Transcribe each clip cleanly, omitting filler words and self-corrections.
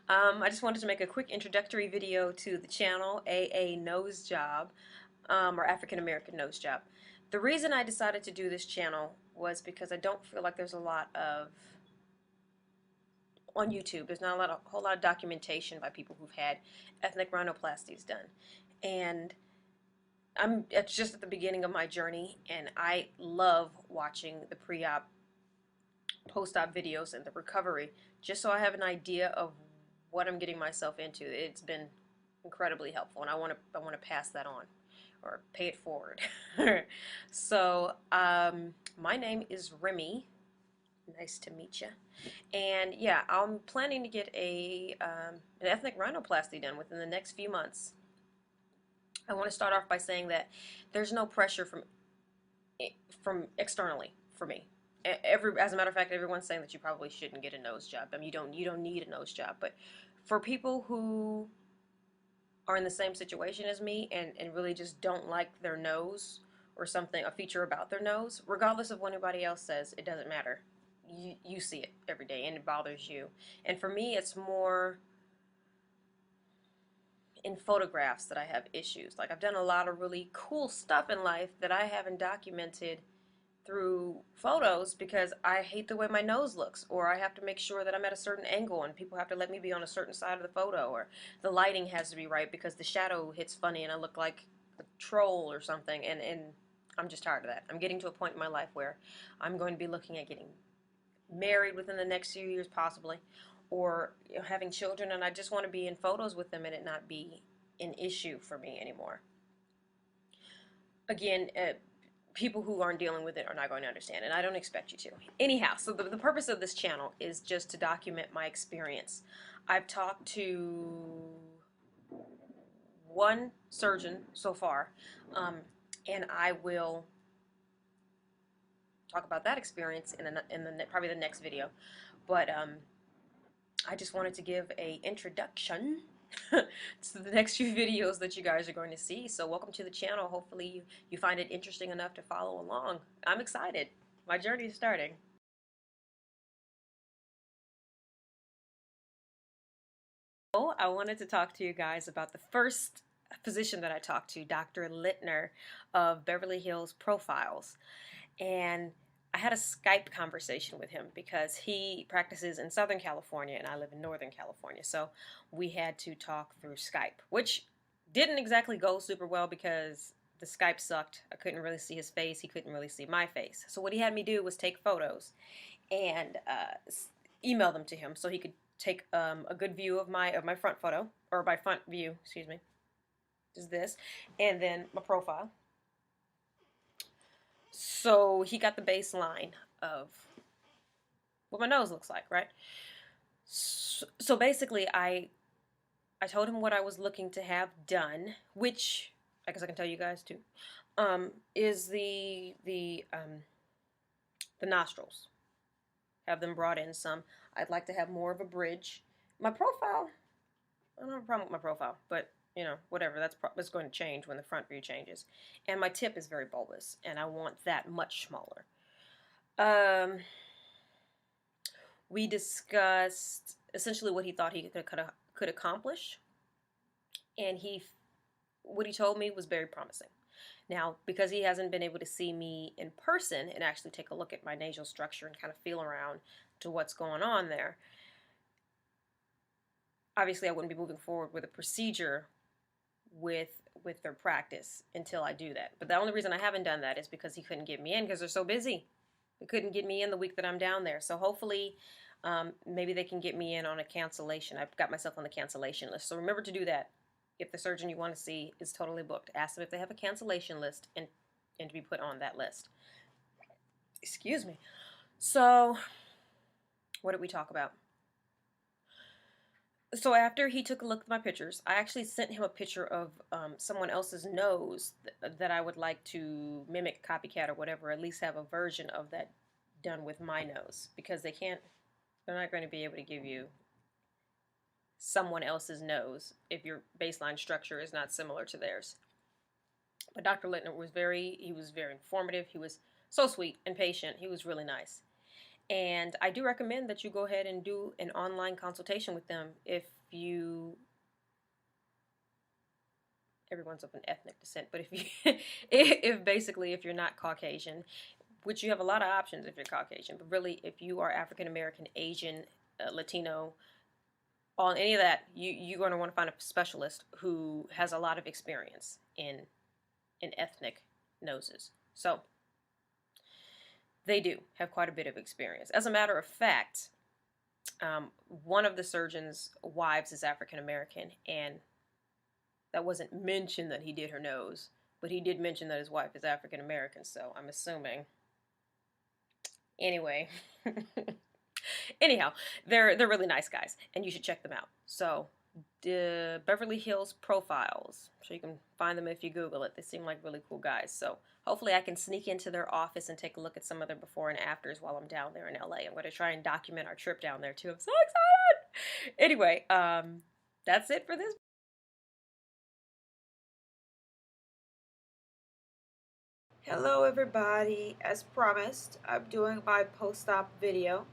I just wanted to make a quick introductory video to the channel, AA Nose Job, or African American Nose Job. The reason I decided to do this channel was because I don't feel like there's a lot of, on YouTube, there's not a whole lot of documentation by people who've had ethnic rhinoplasties done. And it's just at the beginning of my journey, and I love watching the pre-op, post-op videos and the recovery, just so I have an idea of what I'm getting myself into. It's been incredibly helpful, and I want to pass that on or pay it forward. So my name is Remy. Nice to meet you. And yeah, I'm planning to get an ethnic rhinoplasty done within the next few months. I want to start off by saying that there's no pressure from externally for me. As a matter of fact, everyone's saying that you probably shouldn't get a nose job. I mean, you don't need a nose job. But for people who are in the same situation as me and really just don't like their nose or something, a feature about their nose, regardless of what anybody else says, it doesn't matter. You see it every day and it bothers you. And for me, it's more in photographs that I have issues. Like, I've done a lot of really cool stuff in life that I haven't documented through photos because I hate the way my nose looks, or I have to make sure that I'm at a certain angle and people have to let me be on a certain side of the photo, or the lighting has to be right because the shadow hits funny and I look like a troll or something, and I'm just tired of that. I'm getting to a point in my life where I'm going to be looking at getting married within the next few years possibly, or having children, and I just want to be in photos with them and it not be an issue for me anymore. Again, people who aren't dealing with it are not going to understand, and I don't expect you to. Anyhow, so the purpose of this channel is just to document my experience. I've talked to one surgeon so far, and I will talk about that experience in probably the next video. But I just wanted to give a introduction to the next few videos that you guys are going to see. So welcome to the channel. Hopefully you find it interesting enough to follow along. I'm excited. My journey is starting. So I wanted to talk to you guys about the first physician that I talked to, Dr. Littner of Beverly Hills Profiles. And I had a Skype conversation with him because he practices in Southern California and I live in Northern California. So we had to talk through Skype, which didn't exactly go super well because the Skype sucked. I couldn't really see his face. He couldn't really see my face. So what he had me do was take photos and email them to him so he could take a good view of my front photo, or my front view, excuse me, is this, and then my profile. So he got the baseline of what my nose looks like, right? So basically, I told him what I was looking to have done, which I guess I can tell you guys too, is the nostrils. Have them brought in some. I'd like to have more of a bridge. My profile, I don't have a problem with my profile, but you know, whatever, that's going to change when the front view changes. And my tip is very bulbous, and I want that much smaller. We discussed essentially what he thought he could accomplish, and what he told me was very promising. Now, because he hasn't been able to see me in person and actually take a look at my nasal structure and kind of feel around to what's going on there, obviously I wouldn't be moving forward with a procedure with their practice until I do that. But the only reason I haven't done that is because he couldn't get me in because they're so busy. They couldn't get me in the week that I'm down there. So hopefully maybe they can get me in on a cancellation. I've got myself on the cancellation list. So remember to do that. If the surgeon you want to see is totally booked, ask them if they have a cancellation list and to be put on that list. Excuse me. So what did we talk about? So after he took a look at my pictures, I actually sent him a picture of someone else's nose that I would like to mimic, copycat, or whatever, at least have a version of that done with my nose, because they're not going to be able to give you someone else's nose if your baseline structure is not similar to theirs. But Dr. Littner was very informative. He was so sweet and patient. He was really nice. And I do recommend that you go ahead and do an online consultation with them if you, everyone's of an ethnic descent, but if you, if basically if you're not Caucasian, which you have a lot of options if you're Caucasian, but really if you are African American, Asian, Latino, on any of that, you're going to want to find a specialist who has a lot of experience in ethnic noses. So they do have quite a bit of experience. As a matter of fact, one of the surgeon's wives is African American, and that wasn't mentioned that he did her nose, but he did mention that his wife is African American, so I'm assuming. Anyway, anyhow, they're really nice guys, and you should check them out. So, the Beverly Hills Profiles. So you can find them if you Google it. They seem like really cool guys. So hopefully I can sneak into their office and take a look at some of their before and afters while I'm down there in LA. I'm going to try and document our trip down there too. I'm so excited. Anyway, that's it for this. Hello everybody. As promised, I'm doing my post-op video.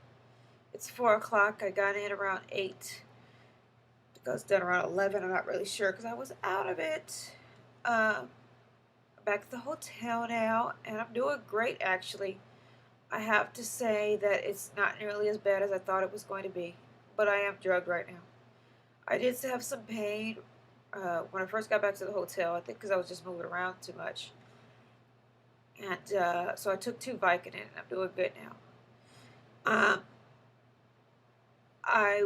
It's 4 o'clock. I got in around 8. I was done around 11. I'm not really sure because I was out of it. I'm back at the hotel now, and I'm doing great actually. I have to say that it's not nearly as bad as I thought it was going to be, but I am drugged right now. I did have some pain when I first got back to the hotel, I think because I was just moving around too much. And so I took 2 Vicodin, and I'm doing good now. I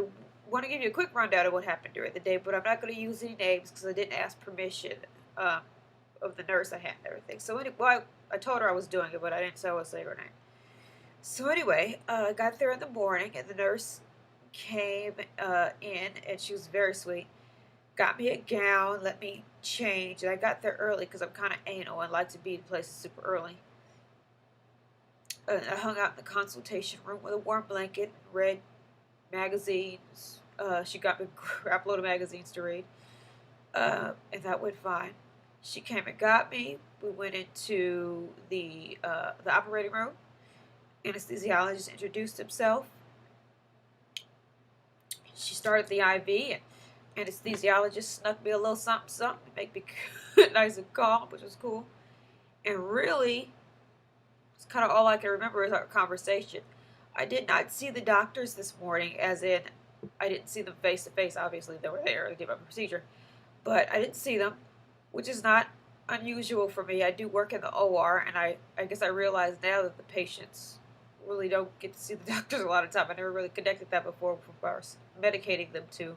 want to give you a quick rundown of what happened during the day, but I'm not going to use any names because I didn't ask permission of the nurse I had and everything. So anyway, I told her I was doing it, but I didn't say I was saying her name. So anyway, I got there in the morning, and the nurse came in, and she was very sweet. Got me a gown, let me change, and I got there early because I'm kind of anal and like to be in places super early. I hung out in the consultation room with a warm blanket, read magazines. She got me a crap load of magazines to read, and that went fine. She came and got me. We went into the operating room. Anesthesiologist introduced himself. She started the IV, and anesthesiologist snuck me a little something to make me nice and calm, which was cool. And really, it's kind of all I can remember is our conversation. I did not see the doctors this morning, as in, I didn't see them face to face. Obviously, they were there to give up a procedure, but I didn't see them, which is not unusual for me. I do work in the OR, and I guess I realize now that the patients really don't get to see the doctors a lot of time. I never really connected that before medicating them to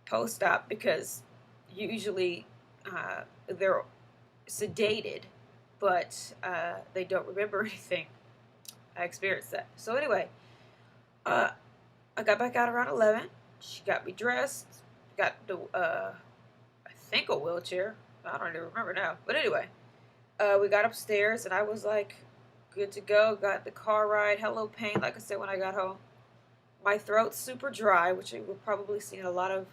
post-op, because usually they're sedated, but they don't remember anything. I experienced that. So anyway, I got back out around 11. She got me dressed, got the, I think a wheelchair. I don't even remember now. But anyway, we got upstairs, and I was like, good to go. Got the car ride. Hello pain, like I said when I got home. My throat's super dry, which you will probably see in a lot of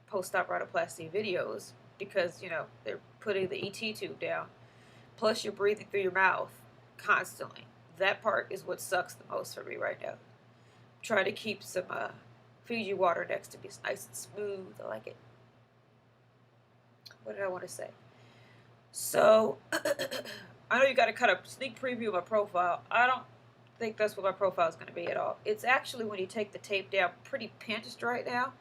post-op rhinoplasty videos, because, you know, they're putting the ET tube down. Plus, you're breathing through your mouth constantly. That part is what sucks the most for me right now. Try to keep some Fiji water next to me. It's nice and smooth. I like it. What did I want to say? So, I know you got to cut a sneak preview of my profile. I don't think that's what my profile is going to be at all. It's actually, when you take the tape down, pretty pinched right now,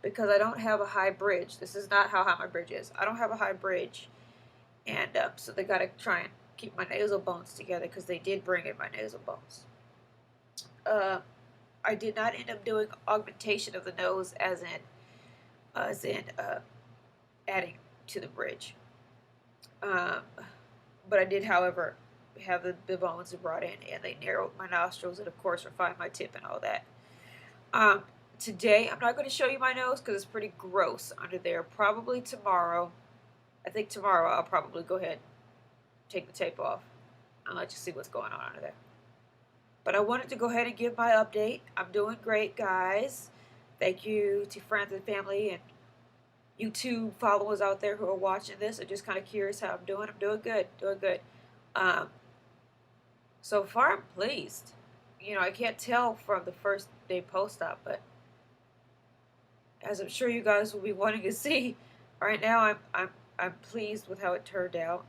because I don't have a high bridge. This is not how high my bridge is. I don't have a high bridge, and so they got to try and keep my nasal bones together, because they did bring in my nasal bones. I did not end up doing augmentation of the nose, as in adding to the bridge. But I did, however, have the bones brought in, and they narrowed my nostrils, and of course refined my tip and all that. Today, I'm not going to show you my nose because it's pretty gross under there. Probably tomorrow. I think tomorrow I'll probably go ahead and take the tape off and let you see what's going on under there. But I wanted to go ahead and give my update. I'm doing great, guys. Thank you to friends and family and YouTube followers out there who are watching this. I'm just kind of curious how I'm doing. I'm doing good. Doing good. So far, I'm pleased. You know, I can't tell from the first day post-op, but as I'm sure you guys will be wanting to see. Right now, I'm pleased with how it turned out.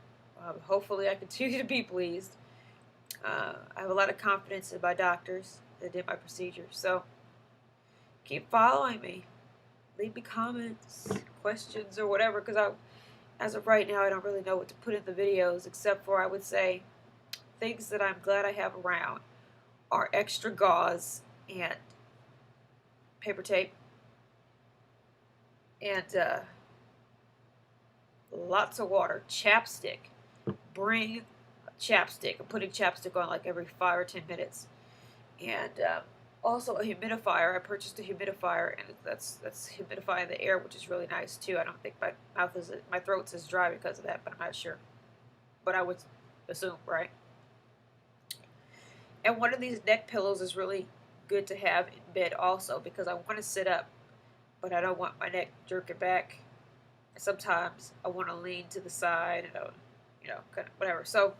Hopefully, I continue to be pleased. I have a lot of confidence in my doctors that did my procedure. So keep following me. Leave me comments, questions, or whatever. Because as of right now, I don't really know what to put in the videos, except for I would say things that I'm glad I have around are extra gauze and paper tape and lots of water. Chapstick. Bring chapstick. I'm putting chapstick on like every 5 or 10 minutes. And also a humidifier. I purchased a humidifier, and that's humidifying the air, which is really nice too. I don't think my throat's as dry because of that, but I'm not sure. But I would assume, right? And one of these neck pillows is really good to have in bed also, because I want to sit up, but I don't want my neck jerking back. Sometimes I want to lean to the side and kind of whatever. So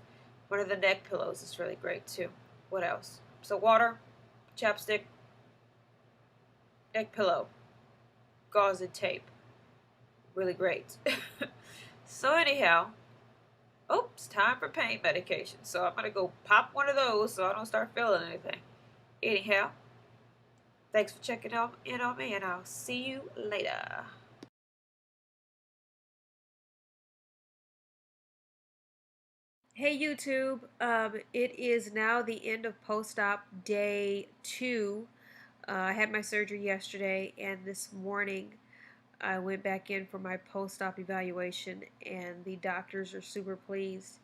one of the neck pillows is really great too. What else? So water, chapstick, neck pillow, gauze and tape. Really great. So anyhow, it's time for pain medication. So I'm gonna go pop one of those so I don't start feeling anything. Anyhow, thanks for checking in on me, and I'll see you later. Hey YouTube, it is now the end of post-op day 2. I had my surgery yesterday, and this morning I went back in for my post-op evaluation, and the doctors are super pleased.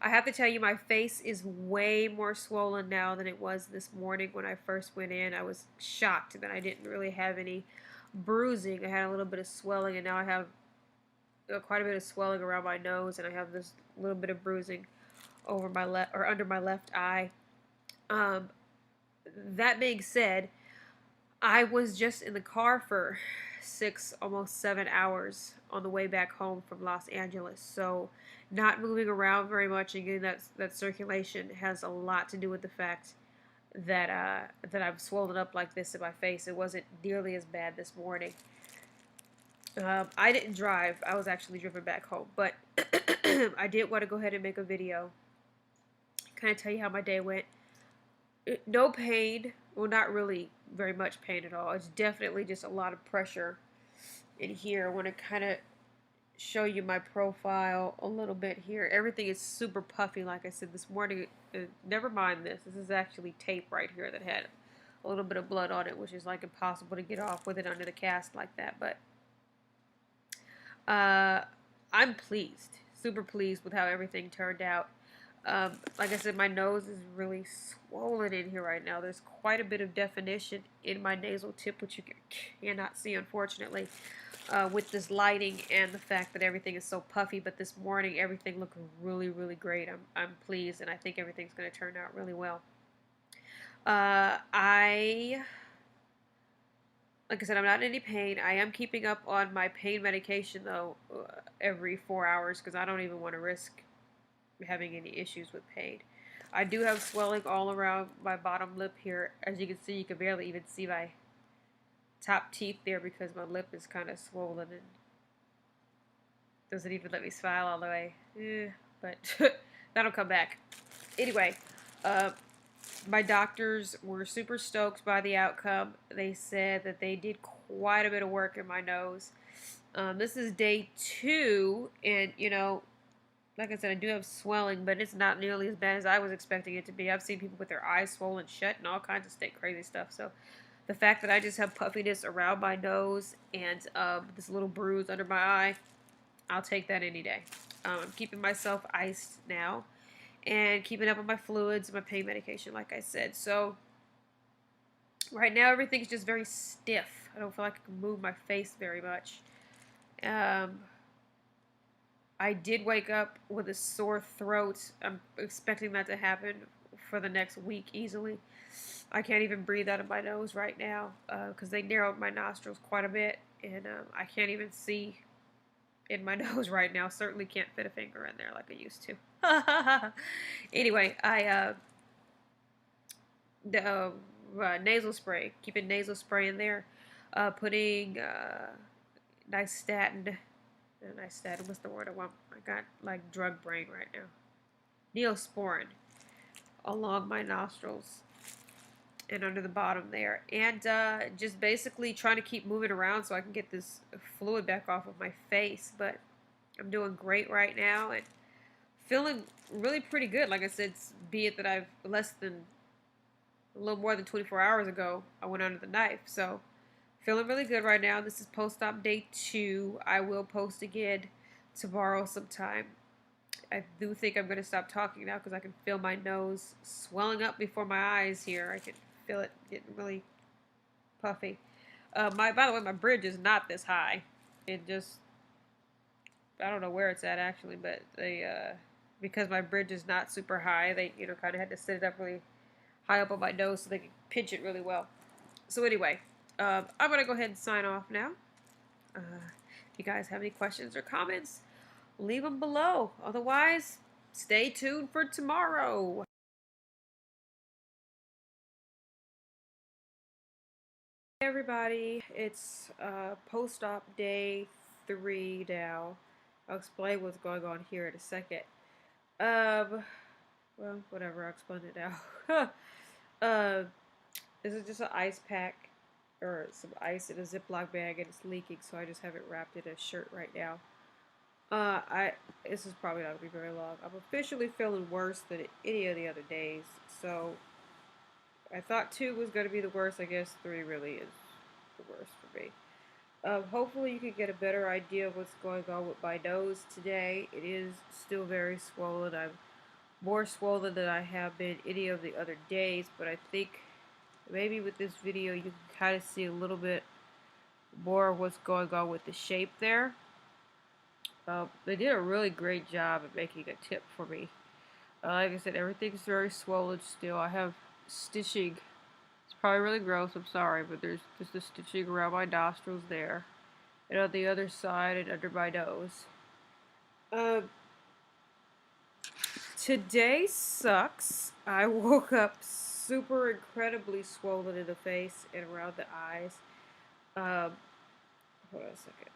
I have to tell you, my face is way more swollen now than it was this morning when I first went in. I was shocked that I didn't really have any bruising. I had a little bit of swelling, and now I have quite a bit of swelling around my nose, and I have this little bit of bruising over my left or under my left eye. Um, that being said, I was just in the car for 6, almost 7 hours on the way back home from Los Angeles. So, not moving around very much and getting that circulation has a lot to do with the fact that I've swollen up like this in my face. It wasn't nearly as bad this morning. I didn't drive. I was actually driven back home, but I did want to go ahead and make a video. Kind of tell you how my day went. No pain. Well, not really very much pain at all. It's definitely just a lot of pressure in here. I want to kind of show you my profile a little bit here. Everything is super puffy, like I said this morning. Never mind this. This is actually tape right here that had a little bit of blood on it, which is like impossible to get off with it under the cast like that. But I'm pleased, super pleased with how everything turned out. Like I said, my nose is really swollen in here right now. There's quite a bit of definition in my nasal tip, which you cannot see, unfortunately, with this lighting and the fact that everything is so puffy. But this morning, everything looked really, really great. I'm pleased, and I think everything's going to turn out really well. Like I said, I'm not in any pain. I am keeping up on my pain medication, though, every 4 hours, because I don't even want to risk having any issues with pain. I do have swelling all around my bottom lip here. As you can see, you can barely even see my top teeth there because my lip is kind of swollen and doesn't even let me smile all the way. But that'll come back. Anyway, my doctors were super stoked by the outcome. They said that they did quite a bit of work in my nose. This is day 2, and like I said, I do have swelling, but it's not nearly as bad as I was expecting it to be. I've seen people with their eyes swollen shut and all kinds of crazy stuff. So the fact that I just have puffiness around my nose and this little bruise under my eye, I'll take that any day. I'm keeping myself iced now and keeping up on my fluids and my pain medication, like I said. So right now, everything's just very stiff. I don't feel like I can move my face very much. I did wake up with a sore throat. I'm expecting that to happen for the next week easily. I can't even breathe out of my nose right now because they narrowed my nostrils quite a bit, and I can't even see in my nose right now. Certainly can't fit a finger in there like I used to. Anyway, the nasal spray, keeping nasal spray in there. Putting nystatin, nystatin, what's the word I want? I got like drug brain right now. Neosporin along my nostrils and under the bottom there. And just basically trying to keep moving around so I can get this fluid back off of my face. But I'm doing great right now and feeling really pretty good. Like I said, be it that I've a little more than 24 hours ago, I went under the knife. So feeling really good right now. This is post-op day 2. I will post again tomorrow sometime. I do think I'm going to stop talking now because I can feel my nose swelling up before my eyes here. I can feel it getting really puffy. By the way, my bridge is not this high. It just, I don't know where it's at actually, but because my bridge is not super high, they, kind of had to set it up really high up on my nose so they could pinch it really well. So anyway, I'm going to go ahead and sign off now. If you guys have any questions or comments, leave them below. Otherwise, stay tuned for tomorrow. Hey everybody, it's post-op day 3 now. I'll explain what's going on here in a second. Well, whatever, I'll explain it now. This is just an ice pack, or some ice in a Ziploc bag, and it's leaking, so I just have it wrapped in a shirt right now. This is probably not going to be very long. I'm officially feeling worse than any of the other days, so I thought 2 was going to be the worst. I guess 3 really is the worst for me. Hopefully you can get a better idea of what's going on with my nose today. It is still very swollen. I'm more swollen than I have been any of the other days, but I think maybe with this video you can kind of see a little bit more of what's going on with the shape there. They did a really great job at making a tip for me. Like I said, everything's very swollen still. I have stitching. It's probably really gross, I'm sorry, but there's just a stitching around my nostrils there. And on the other side and under my nose. Today sucks. I woke up super incredibly swollen in the face and around the eyes. Hold on a second.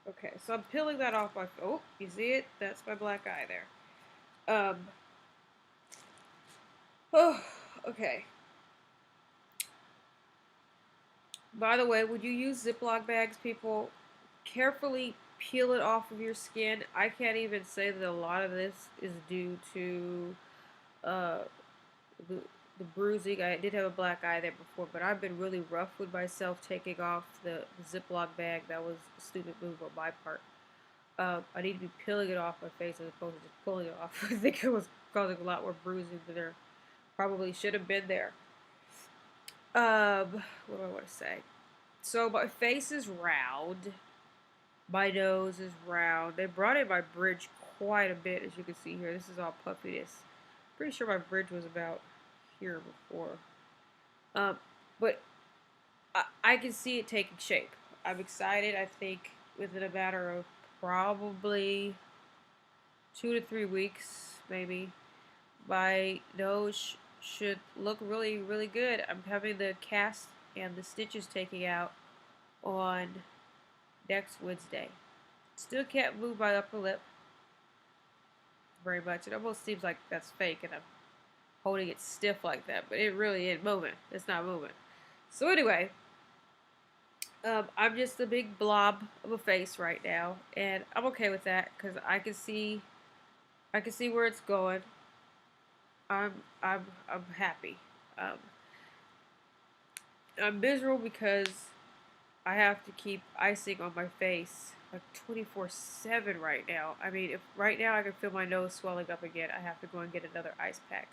Okay, so I'm peeling that off my... Oh, you see it? That's my black eye there. Oh, okay. By the way, when you use Ziploc bags, people, carefully peel it off of your skin. I can't even say that a lot of this is due to the bruising. I did have a black eye there before, but I've been really rough with myself taking off the Ziploc bag. That was a stupid move on my part. I need to be peeling it off my face as opposed to just pulling it off. I think it was causing a lot more bruising than there probably should have been there. What do I want to say? So my face is round. My nose is round. They brought in my bridge quite a bit, as you can see here. This is all puffiness. Pretty sure my bridge was about here before. But I can see it taking shape. I'm excited. I think within a matter of probably 2 to 3 weeks, maybe, my nose should look really, really good. I'm having the cast and the stitches taken out on next Wednesday. Still can't move my upper lip very much. It almost seems like that's fake and I'm holding it stiff like that, but it really ain't moving. It's not moving. So anyway, I'm just a big blob of a face right now, and I'm okay with that because I can see where it's going. I'm happy. I'm miserable because I have to keep icing on my face like 24/7 right now. I mean, if right now I can feel my nose swelling up again, I have to go and get another ice pack.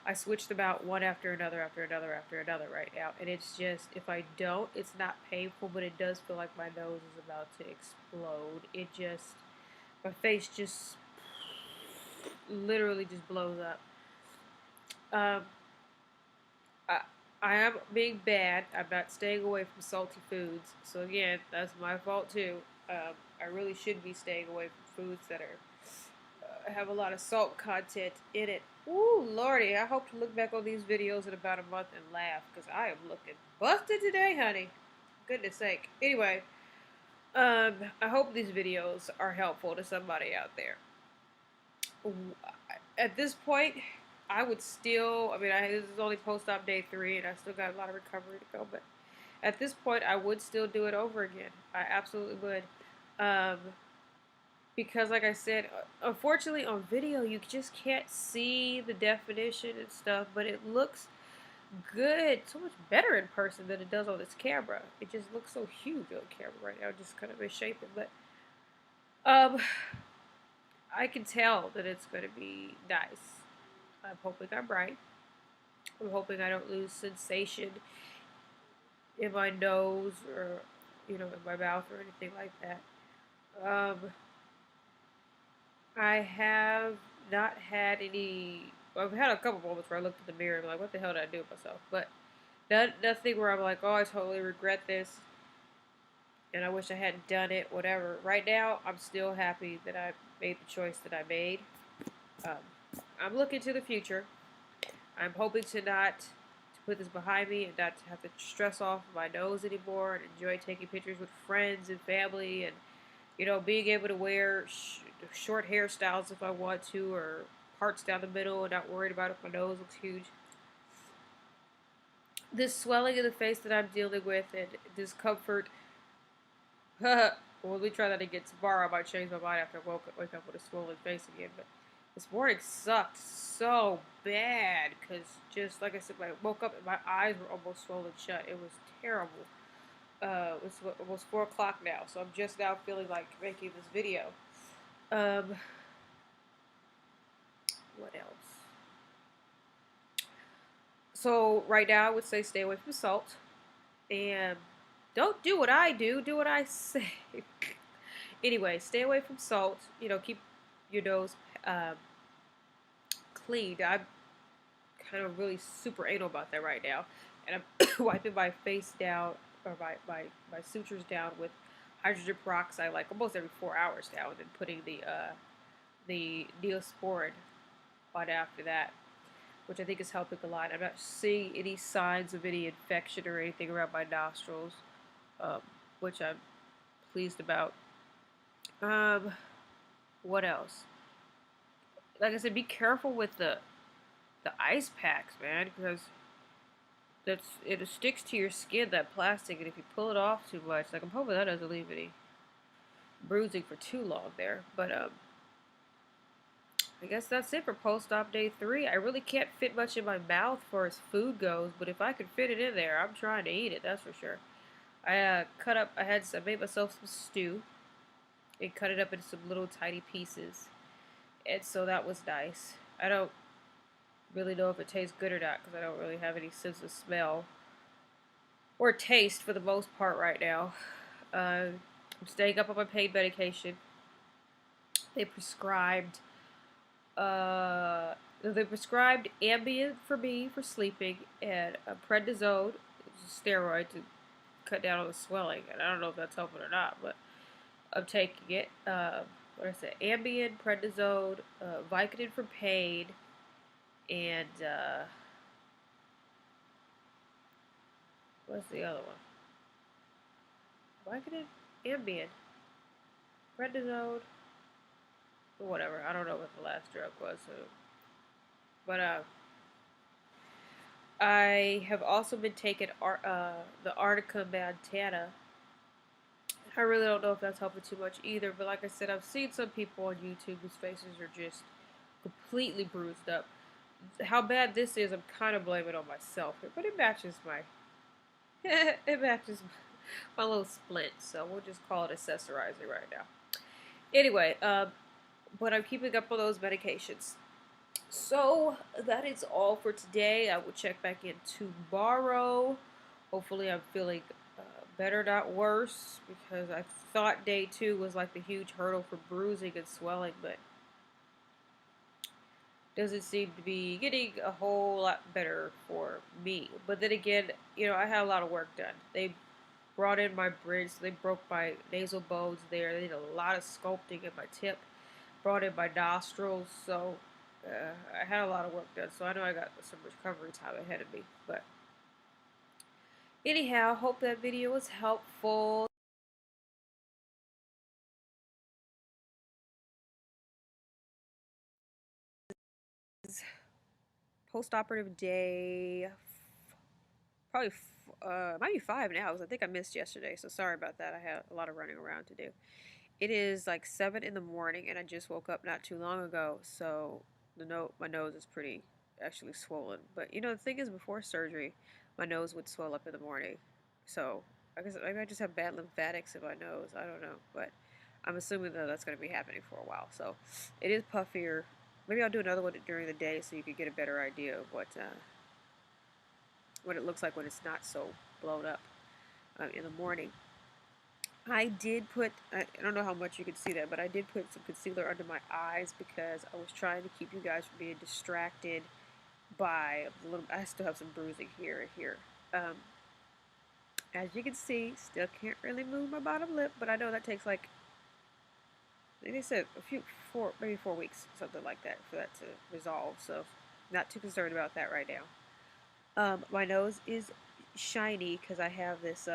I switched them out one after another right now, and it's just, if I don't, it's not painful, but it does feel like my nose is about to explode. It just, my face just literally just blows up. I am being bad. I'm not staying away from salty foods. So again, that's my fault too. I really should be staying away from foods that are have a lot of salt content in it. Ooh, lordy, I hope to look back on these videos in about a month and laugh, because I am looking busted today, honey. Goodness sake. Anyway, I hope these videos are helpful to somebody out there. At this point, I would still, I mean, this is only post-op day 3, and I still got a lot of recovery to go, but at this point, I would still do it over again. I absolutely would. Um, because, like I said, unfortunately, on video, you just can't see the definition and stuff, but it looks good, so much better in person than it does on this camera. It just looks so huge on camera right now, just kind of misshapen. But um, I can tell that it's going to be nice. I'm hoping I'm right. I'm hoping I don't lose sensation in my nose or, in my mouth or anything like that. Um, I have not had any. Well, I've had a couple moments where I looked in the mirror and I'm like, what the hell did I do with myself? But nothing where I'm like, oh, I totally regret this and I wish I hadn't done it, whatever. Right now, I'm still happy that I made the choice that I made. Um, I'm looking to the future. I'm hoping to put this behind me and not to have to stress off my nose anymore and enjoy taking pictures with friends and family and, being able to wear short hairstyles if I want to or parts down the middle and not worried about if my nose looks huge. This swelling in the face that I'm dealing with and discomfort. Well, let me try that again tomorrow. I might change my mind after I wake up with a swollen face again. But this morning sucked so bad because, just like I said, when I woke up and my eyes were almost swollen shut. It was terrible. It's almost 4 o'clock now, so I'm just now feeling like making this video. What else? So right now, I would say stay away from salt, and don't do what I do. Do what I say. Anyway, stay away from salt. Keep your nose clean. I'm kind of really super anal about that right now, and I'm wiping my face down or my sutures down with hydrogen peroxide like almost every 4 hours now, and then putting the Neosporin on after that, which I think is helping a lot. I'm not seeing any signs of any infection or anything around my nostrils, which I'm pleased about. What else? Like I said, be careful with the ice packs, man, because it sticks to your skin, that plastic, and if you pull it off too much, like I'm hoping that doesn't leave any bruising for too long there. But I guess that's it for post-op day 3. I really can't fit much in my mouth for as food goes, but if I can fit it in there, I'm trying to eat it. That's for sure. I made myself some stew and cut it up into some little tiny pieces, and so that was nice. I don't really know if it tastes good or not because I don't really have any sense of smell or taste for the most part right now. I'm staying up on my pain medication. They prescribed uh, they prescribed Ambien for me for sleeping and a prednisone, which is a steroid to cut down on the swelling. And I don't know if that's helping or not, but I'm taking it. What I said, Ambien, prednisone, Vicodin for pain, and what's the other one? Vicodin, Ambien, prednisone, or whatever. I don't know what the last drug was. So. But I have also been taking the Arnica Montana. I really don't know if that's helping too much either. But like I said, I've seen some people on YouTube whose faces are just completely bruised up. How bad this is, I'm kind of blaming it on myself here, but it matches my it matches my little splint. So we'll just call it accessorizing right now. Anyway, but I'm keeping up on those medications. So that is all for today. I will check back in tomorrow. Hopefully I'm feeling better, not worse, because I thought day 2 was like the huge hurdle for bruising and swelling, but doesn't seem to be getting a whole lot better for me. But then again, I had a lot of work done. They brought in my bridge, so they broke my nasal bones there. They did a lot of sculpting in my tip, brought in my nostrils, so I had a lot of work done. So I know I got some recovery time ahead of me. But Anyhow, hope that video was helpful. Post-operative day, probably might be 5 now because I think I missed yesterday. So sorry about that. I had a lot of running around to do. It is like 7 in the morning, and I just woke up not too long ago. So my nose is pretty actually swollen. But the thing is, before surgery, my nose would swell up in the morning. So I guess maybe I just have bad lymphatics in my nose. I don't know, but I'm assuming that that's going to be happening for a while. So it is puffier. Maybe I'll do another one during the day so you can get a better idea of what it looks like when it's not so blown up in the morning. I did put, I don't know how much you could see that, but I did put some concealer under my eyes because I was trying to keep you guys from being distracted by I still have some bruising here and here. Um, as you can see, still can't really move my bottom lip, but I know that takes like, I think they said maybe 4 weeks, something like that, for that to resolve. So, not too concerned about that right now. My nose is shiny because I have this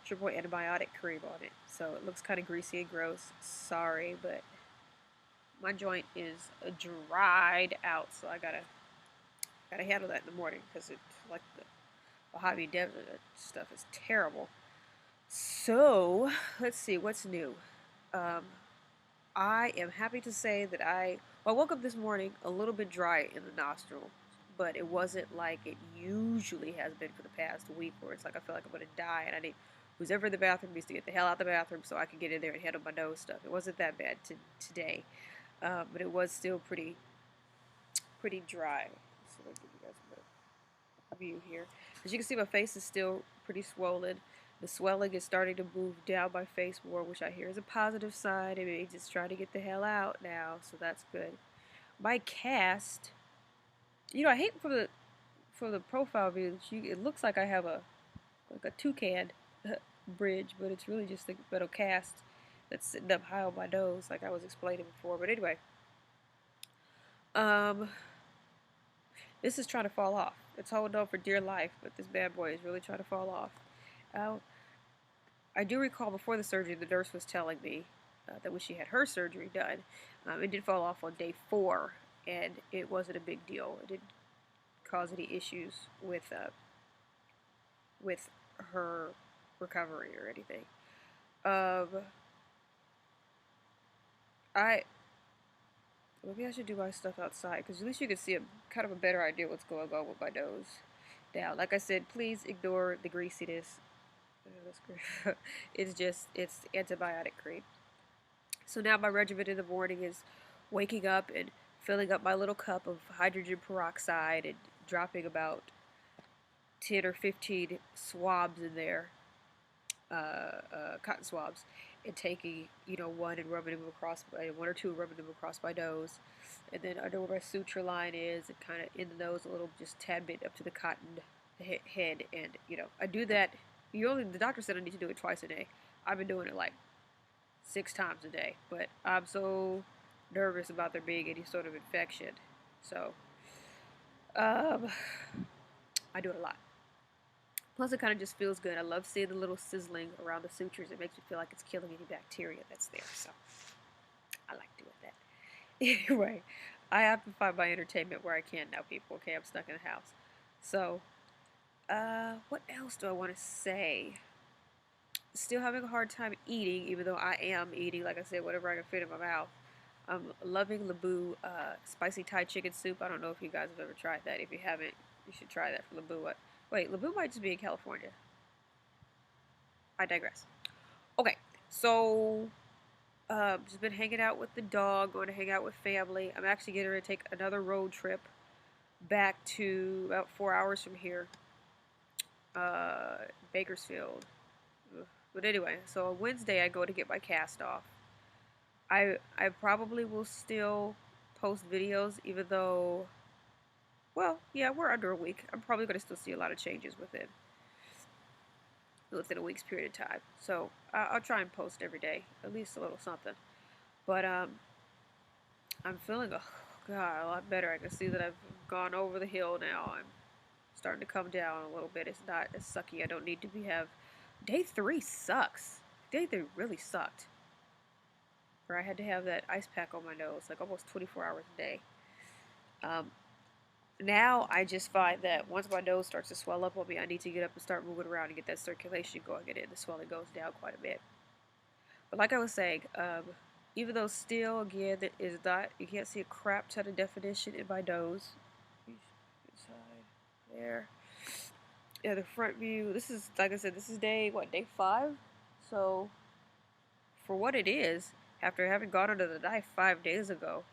triple antibiotic cream on it, so it looks kind of greasy and gross. Sorry, but my joint is dried out, so I gotta handle that in the morning because it's like the Mojave Desert stuff is terrible. So let's see what's new. Um, I am happy to say that I woke up this morning a little bit dry in the nostril, but it wasn't like it usually has been for the past week, where it's like I feel like I'm gonna die, and I need who's ever in the bathroom needs to get the hell out of the bathroom so I can get in there and handle my nose stuff. It wasn't that bad today, but it was still pretty dry. So let me give you guys a view here. As you can see, my face is still pretty swollen. The swelling is starting to move down my face more, which I hear is a positive sign. It means it's trying to get the hell out now, so that's good. My cast, I hate for the profile view. It looks like I have a toucan bridge, but it's really just a metal cast that's sitting up high on my nose, like I was explaining before. But anyway, um, this is trying to fall off. It's holding on for dear life, but this bad boy is really trying to fall off. Uh, I do recall before the surgery, the nurse was telling me that when she had her surgery done, it did fall off on day 4, and it wasn't a big deal. It didn't cause any issues with her recovery or anything. Um, I maybe I should do my stuff outside because at least you can see kind of a better idea what's going on with my nose. Now, like I said, please ignore the greasiness. It's antibiotic cream. So now my regimen in the morning is waking up and filling up my little cup of hydrogen peroxide and dropping about 10 or 15 swabs in there, cotton swabs, and taking one and rubbing them across one or two and rubbing them across my nose, and then under where my suture line is, and kind of in the nose a little, just tad bit up to the cotton head, and I do that. The doctor said I need to do it twice a day. I've been doing it like 6 times a day, but I'm so nervous about there being any sort of infection, so um, I do it a lot. Plus, it kind of just feels good. I love seeing the little sizzling around the sutures. It makes me feel like it's killing any bacteria that's there. So, I like doing that. Anyway, I have to find my entertainment where I can now, people. Okay, I'm stuck in the house. So, what else do I want to say? Still having a hard time eating, even though I am eating, like I said, whatever I can fit in my mouth. I'm loving Labu spicy Thai chicken soup. I don't know if you guys have ever tried that. If you haven't, you should try that from Labu. Wait, Labu might just be in California. I digress. Okay, so just been hanging out with the dog, going to hang out with family. I'm actually getting ready to take another road trip back to about 4 hours from here, Bakersfield. But anyway, so on Wednesday I go to get my cast off. I probably will still post videos, even though, well, yeah, we're under a week. I'm probably going to still see a lot of changes within a week's period of time. So I'll try and post every day, at least a little something. But I'm feeling a lot better. I can see that I've gone over the hill now. starting to come down a little bit. It's not as sucky. I don't need to have. Day 3 sucks. Day 3 really sucked. Where I had to have that ice pack on my nose, like almost 24 hours a day. Now I just find that once my nose starts to swell up on me, I need to get up and start moving around and get that circulation going, and the swelling goes down quite a bit. But like I was saying, even though still, again, that is not, you can't see a crap ton of definition in my nose. Side there. Yeah, the front view. This is, like I said, this is day 5? So, for what it is, after having gone under the knife 5 days ago,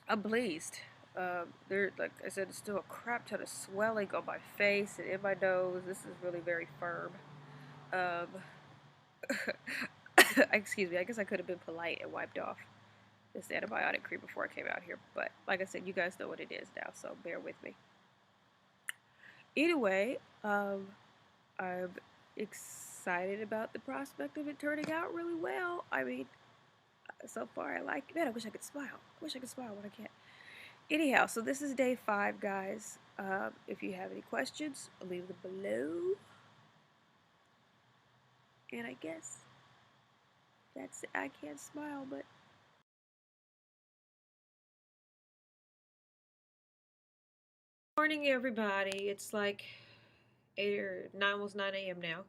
I'm pleased. There, like I said, there's still a crap ton of swelling on my face and in my nose. This is really very firm. Excuse me, I guess I could have been polite and wiped off this antibiotic cream before I came out here. But like I said, you guys know what it is now, so bear with me. Anyway, I'm excited about the prospect of it turning out really well. I mean, so far I like it. Man, I wish I could smile. I wish I could smile, but I can't. Anyhow, so this is day 5, guys. If you have any questions, leave them below. And I guess that's it. I can't smile, but... Morning, everybody. It's like 8 or 9, almost 9 a.m. now.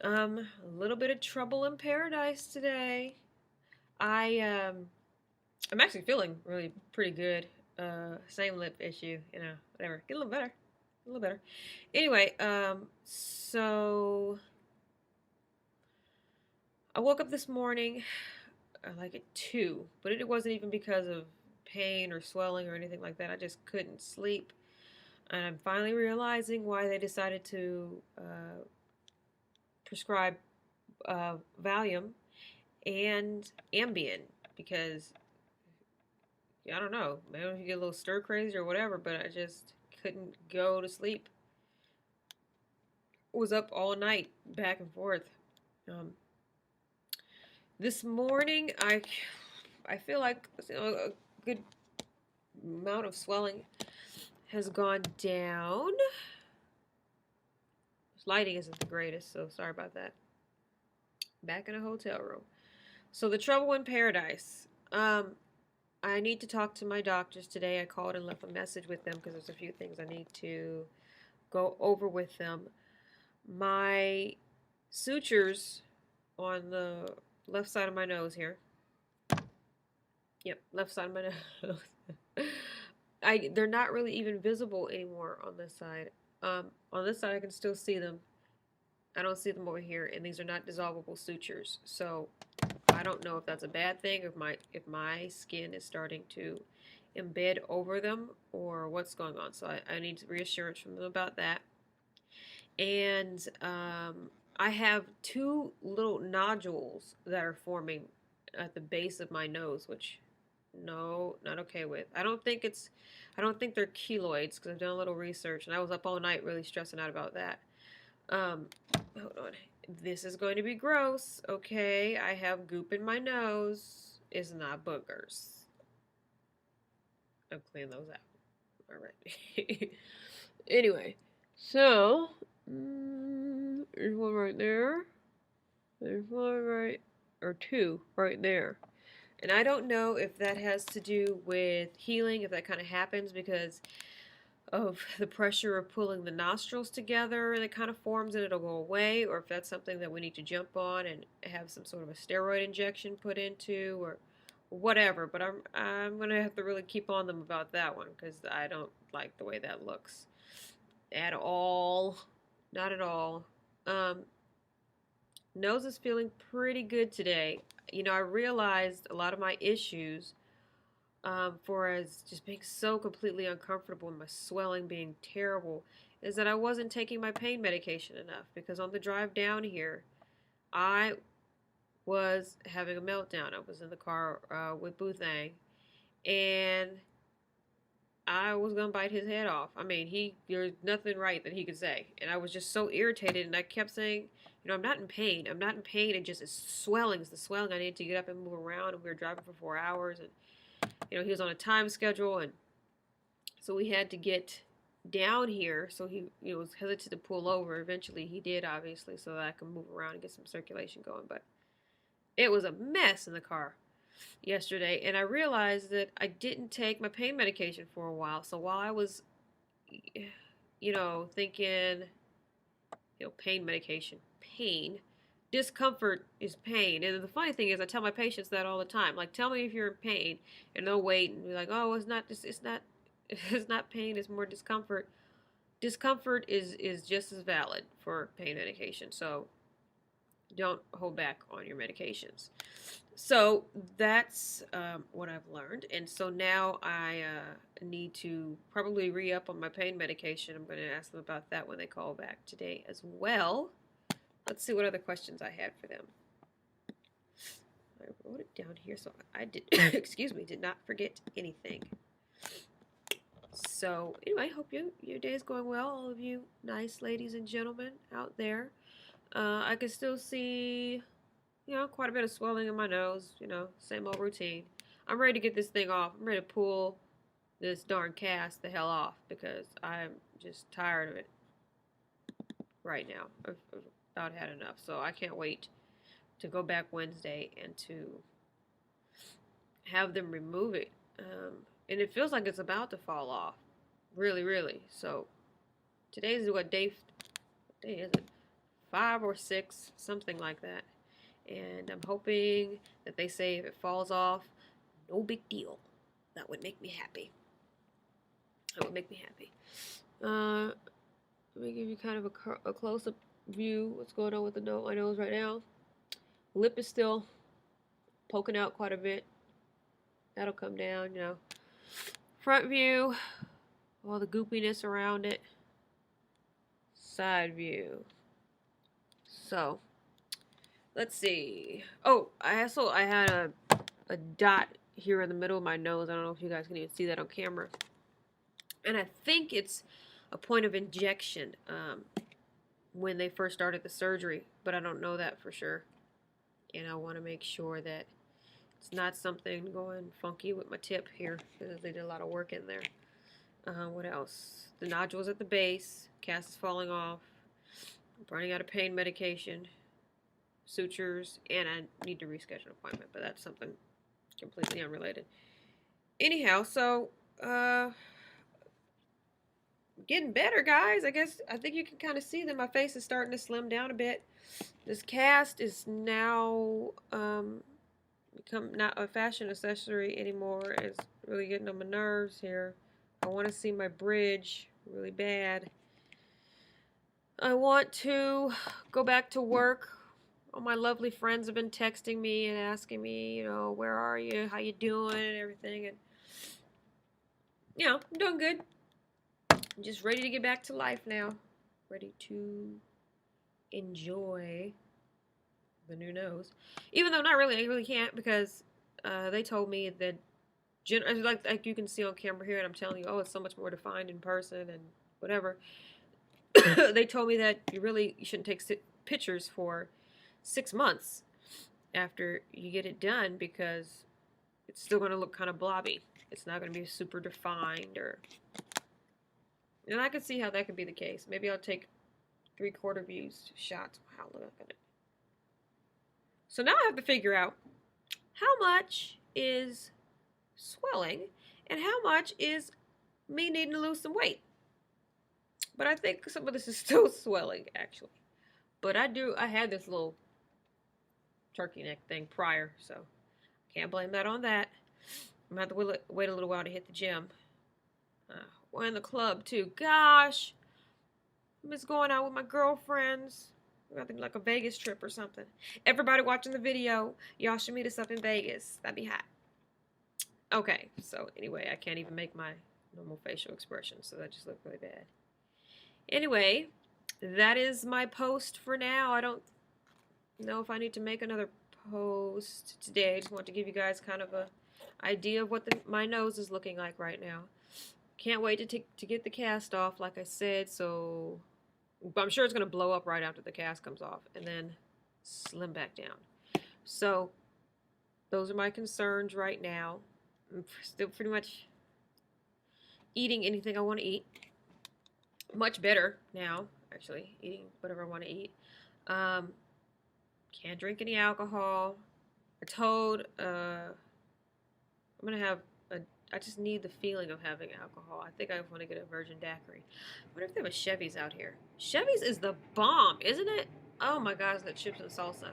A little bit of trouble in paradise today. I'm actually feeling really pretty good. Same lip issue, you know, whatever. Get a little better. A little better. Anyway, so I woke up this morning like at 2, but it wasn't even because of pain or swelling or anything like that. I just couldn't sleep. And I'm finally realizing why they decided to prescribe Valium and Ambien, because I don't know, maybe if you get a little stir crazy or whatever, but I just couldn't go to sleep. Was up all night, back and forth. This morning, I feel like, you know, a good amount of swelling has gone down. This lighting isn't the greatest, so sorry about that. Back in a hotel room. So the trouble in paradise. I need to talk to my doctors today. I called and left a message with them because there's a few things I need to go over with them. My sutures on the left side of my nose here. Yep, left side of my nose. They're not really even visible anymore on this side. On this side I can still see them. I don't see them over here, and these are not dissolvable sutures. So I don't know if that's a bad thing, if my skin is starting to embed over them, or what's going on. So I need reassurance from them about that. And I have 2 little nodules that are forming at the base of my nose, which no, not okay with. I don't think they're keloids, because I've done a little research and I was up all night really stressing out about that. Hold on. This is going to be gross, okay? I have goop in my nose. It's not boogers. I'll clean those out. Alright. Anyway, so there's one right there. There's one right, or 2 right there. And I don't know if that has to do with healing, if that kind of happens because of the pressure of pulling the nostrils together and it kind of forms and it'll go away, or if that's something that we need to jump on and have some sort of a steroid injection put into, or whatever. But I'm gonna have to really keep on them about that one, because I don't like the way that looks at all. Not at all. Nose is feeling pretty good today. You know, I realized a lot of my issues for as just being so completely uncomfortable and my swelling being terrible is that I wasn't taking my pain medication enough, because on the drive down here I was having a meltdown. I was in the car with Boothang, and I was gonna bite his head off. I mean, there's nothing right that he could say, and I was just so irritated, and I kept saying, you know, I'm not in pain. I'm not in pain. It just is swelling. It's the swelling. I need to get up and move around, and we were driving for 4 hours, and you know, he was on a time schedule, and so we had to get down here, so he was hesitant to pull over. Eventually he did, obviously, so that I can move around and get some circulation going. But it was a mess in the car yesterday, and I realized that I didn't take my pain medication for a while. So while I was, thinking, pain medication, pain, discomfort is pain. And the funny thing is, I tell my patients that all the time. Like, tell me if you're in pain, and they'll wait and be like, "Oh, it's not. It's not. It's not pain. It's more discomfort." Discomfort is just as valid for pain medication. So don't hold back on your medications. So that's what I've learned. And so now I need to probably re-up on my pain medication. I'm going to ask them about that when they call back today as well. Let's see what other questions I had for them. I wrote it down here so I did, excuse me, did not forget anything. So anyway, hope your day is going well, all of you nice ladies and gentlemen out there. I can still see, quite a bit of swelling in my nose, same old routine. I'm ready to get this thing off. I'm ready to pull this darn cast the hell off because I'm just tired of it right now. I've about had enough. So I can't wait to go back Wednesday and to have them remove it. And it feels like it's about to fall off. Really, really. So today's what day is it? 5 or 6, something like that. And I'm hoping that they say if it falls off, no big deal. That would make me happy. That would make me happy. Let me give you kind of a close-up view. What's going on with my nose right now? Lip is still poking out quite a bit. That'll come down, Front view, all the goopiness around it. Side view. So, let's see. Oh, I had a dot here in the middle of my nose. I don't know if you guys can even see that on camera. And I think it's a point of injection when they first started the surgery, but I don't know that for sure. And I want to make sure that it's not something going funky with my tip here because they did a lot of work in there. What else? The nodules at the base, cast is falling off. I'm running out of pain medication, sutures, and I need to reschedule an appointment, but that's something completely unrelated. Anyhow, so getting better, guys. I think you can kind of see that my face is starting to slim down a bit. This cast is now become not a fashion accessory anymore. It's really getting on my nerves here. I want to see my bridge really bad. I want to go back to work. All my lovely friends have been texting me and asking me, where are you, how you doing, and everything. And I'm doing good. I'm just ready to get back to life now. Ready to enjoy the new nose. Even though not really, I really can't because they told me that, like you can see on camera here, and I'm telling you, it's so much more defined in person and whatever. They told me that you shouldn't take pictures for 6 months after you get it done because it's still going to look kind of blobby. It's not going to be super defined and I can see how that could be the case. Maybe I'll take 3/4 views shots. Wow, look at it. So now I have to figure out how much is swelling and how much is me needing to lose some weight. But I think some of this is still swelling, actually. But I had this little turkey neck thing prior, so can't blame that on that. I'm going to have to wait a little while to hit the gym. We're in the club, too. Gosh, I miss going out with my girlfriends. I think like a Vegas trip or something. Everybody watching the video, y'all should meet us up in Vegas. That'd be hot. Okay, so anyway, I can't even make my normal facial expressions, so that just looked really bad. Anyway, that is my post for now. I don't know if I need to make another post today. I just want to give you guys kind of a idea of what my nose is looking like right now. Can't wait to get the cast off, like I said, so but I'm sure it's going to blow up right after the cast comes off and then slim back down. So those are my concerns right now. I'm still pretty much eating anything I want to eat. Much better now, actually, eating whatever I want to eat. Um, can't drink any alcohol. I told I'm gonna have a. I just need the feeling of having alcohol. I think I want to get a virgin daiquiri. I wonder if they have a Chevy's out here. Chevy's is the bomb, isn't it? Oh my gosh, that chips and salsa.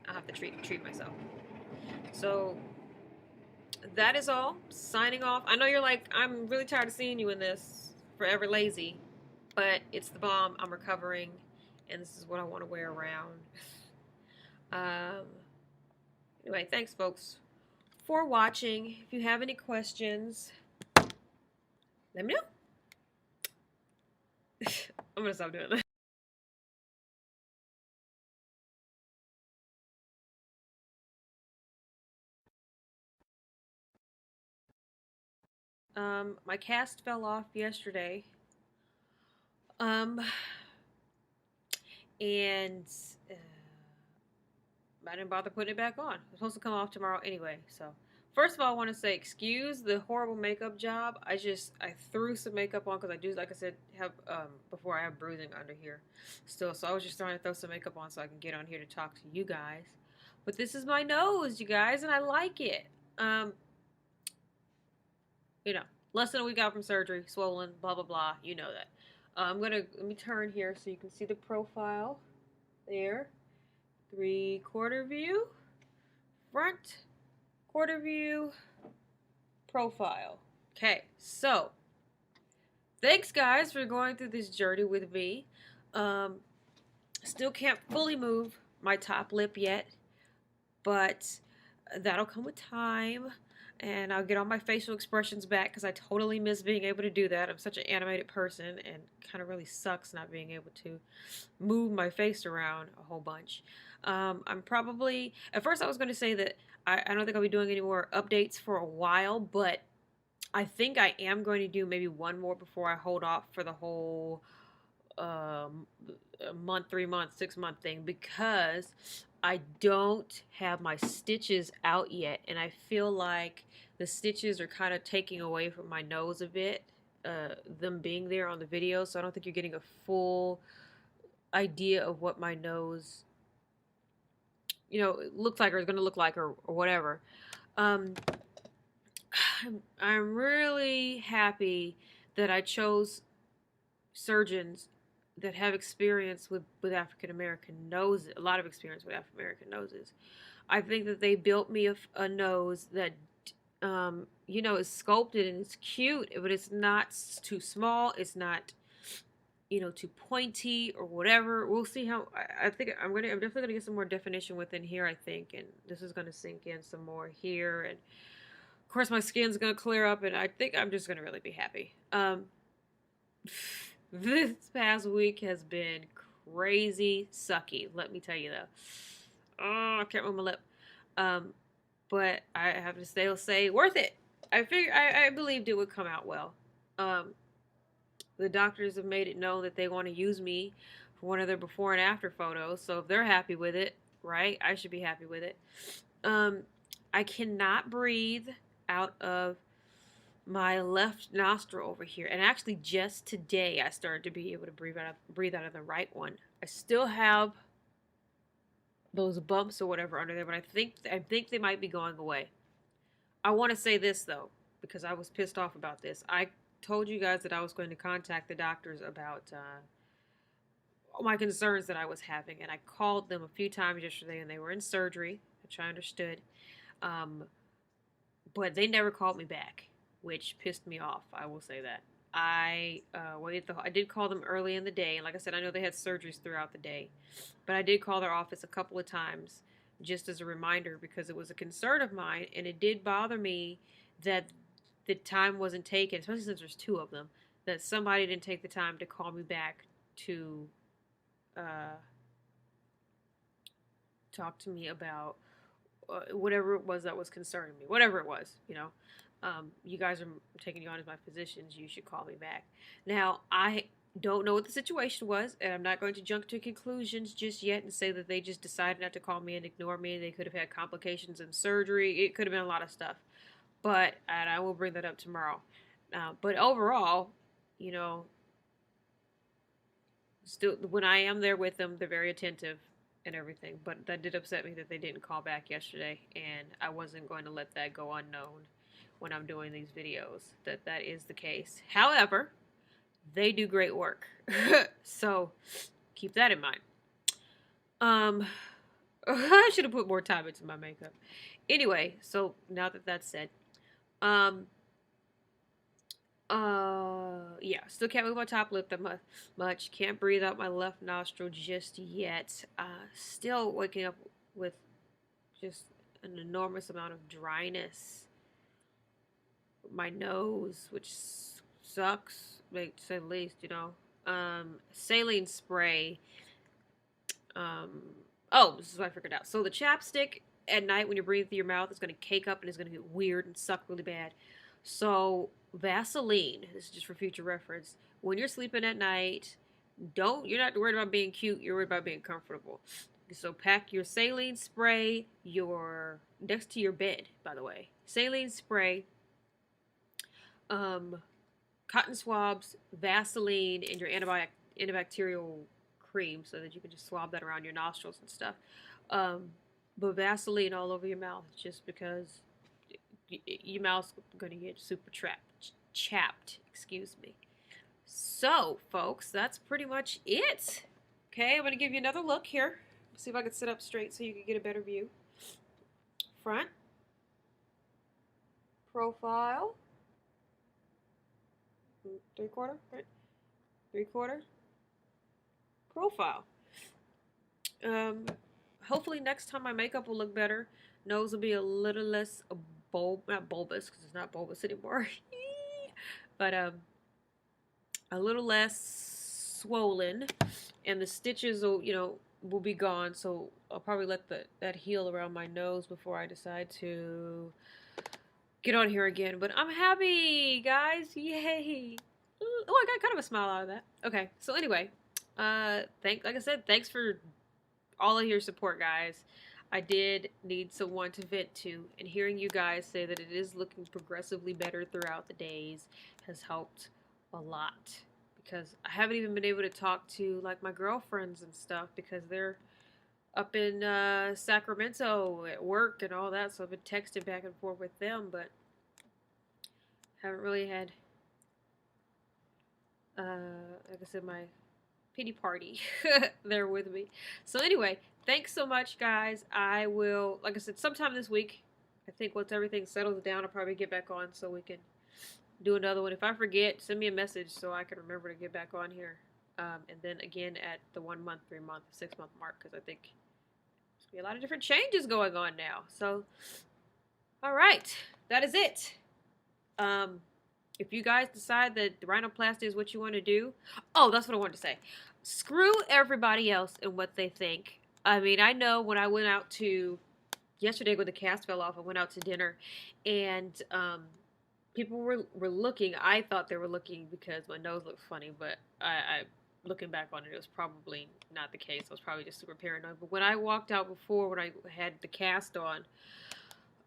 I'll have to treat myself. So that is all. Signing off. I know you're like, I'm really tired of seeing you in this. Forever lazy, but it's the bomb. I'm recovering, and this is what I want to wear around. Um, anyway, thanks, folks, for watching. If you have any questions, let me know. I'm gonna stop doing that. My cast fell off yesterday. Um, and I didn't bother putting it back on. It's supposed to come off tomorrow anyway. So, first of all, I want to say excuse the horrible makeup job. I threw some makeup on because I do, like I said, have before I have bruising under here still. So I was just trying to throw some makeup on so I can get on here to talk to you guys. But this is my nose, you guys, and I like it. Um, you know, less than a week out from surgery, swollen, blah blah blah. You know that. Let me turn here so you can see the profile. There, 3/4 view, front, quarter view, profile. Okay, so thanks guys for going through this journey with me. Um, Still can't fully move my top lip yet, but that'll come with time. And I'll get all my facial expressions back because I totally miss being able to do that. I'm such an animated person and kind of really sucks not being able to move my face around a whole bunch. I'm probably, at first I was going to say that I don't think I'll be doing any more updates for a while, but I think I am going to do maybe one more before I hold off for the whole um, month, 3 months, 6 month thing because I don't have my stitches out yet, and I feel like the stitches are kind of taking away from my nose a bit. Them being there on the video, so I don't think you're getting a full idea of what my nose, looks like or is going to look like or whatever. Um, I'm really happy that I chose surgeons that have experience with African American noses, a lot of experience with African American noses. I think that they built me a nose that, is sculpted and it's cute, but it's not too small. It's not, too pointy or whatever. We'll see how. I think I'm definitely gonna get some more definition within here. I think, and this is gonna sink in some more here, and of course my skin's gonna clear up, and I think I'm just gonna really be happy. This past week has been crazy sucky. Let me tell you though. Oh, I can't move my lip. Um, but I have to say worth it. I believed it would come out well. Um, the doctors have made it known that they want to use me for one of their before and after photos. So if they're happy with it, right, I should be happy with it. I cannot breathe out of my left nostril over here, and actually just today I started to be able to breathe out of the right one. I still have those bumps or whatever under there, but I think they might be going away. I want to say this though, because I was pissed off about this. I told you guys that I was going to contact the doctors about all my concerns that I was having, and I called them a few times yesterday, and they were in surgery, which I understood. Um, but they never called me back, which pissed me off. I will say that. I I did call them early in the day, and like I said, I know they had surgeries throughout the day, but I did call their office a couple of times just as a reminder because it was a concern of mine, and it did bother me that the time wasn't taken, especially since there's two of them, that somebody didn't take the time to call me back to uh, talk to me about whatever it was that was concerning me, whatever it was, you guys are taking you on as my physicians. You should call me back. Now, I don't know what the situation was, and I'm not going to jump to conclusions just yet and say that they just decided not to call me and ignore me. They could have had complications in surgery. It could have been a lot of stuff. And I will bring that up tomorrow. But overall, you know, Still, when I am there with them, they're very attentive and everything. But that did upset me that they didn't call back yesterday, and I wasn't going to let that go unknown when I'm doing these videos. That is the case. However, they do great work, so keep that in mind. I should have put more time into my makeup. Anyway, so now that that's said, um, yeah, still can't move my top lip that much. Can't breathe out my left nostril just yet. Still waking up with just an enormous amount of dryness. My nose, which sucks, to say the least, you know. Saline spray. Oh, this is what I figured out. So the chapstick at night when you're breathing through your mouth is going to cake up and it's going to get weird and suck really bad. So Vaseline, this is just for future reference, when you're sleeping at night, you're not worried about being cute, you're worried about being comfortable. So pack your saline spray, next to your bed, by the way. Saline spray, cotton swabs, Vaseline, and your antibacterial cream so that you can just swab that around your nostrils and stuff. But Vaseline all over your mouth just because your mouth's going to get super chapped, excuse me. So, folks, that's pretty much it. Okay, I'm going to give you another look here. See if I can sit up straight so you can get a better view. Front. Profile. 3/4, right? 3/4. Profile. Hopefully next time my makeup will look better. Nose will be a little less not bulbous because it's not bulbous anymore. But a little less swollen, and the stitches will be gone. So I'll probably let that heal around my nose before I decide to get on here again. But I'm happy, guys! Yay! Oh, I got kind of a smile out of that. Okay, so anyway, like I said, thanks for all of your support, guys. I did need someone to vent to, and hearing you guys say that it is looking progressively better throughout the days has helped a lot, because I haven't even been able to talk to like my girlfriends and stuff because they're up in Sacramento at work and all that, so I've been texting back and forth with them, but haven't really had like I said, my pity party there with me. So anyway, thanks so much, guys. I will, like I said, sometime this week, I think once everything settles down, I'll probably get back on so we can do another one. If I forget, send me a message so I can remember to get back on here. And then again at the 1 month, 3 month, 6 month mark, because I think there's going to be a lot of different changes going on now. So, all right, that is it. If you guys decide that the rhinoplasty is what you want to do, oh, that's what I wanted to say. Screw everybody else and what they think. I mean, I know when I went out to, yesterday when the cast fell off, I went out to dinner, and people were looking. I thought they were looking because my nose looked funny, but I looking back on it, it was probably not the case. I was probably just super paranoid. But when I walked out before, when I had the cast on,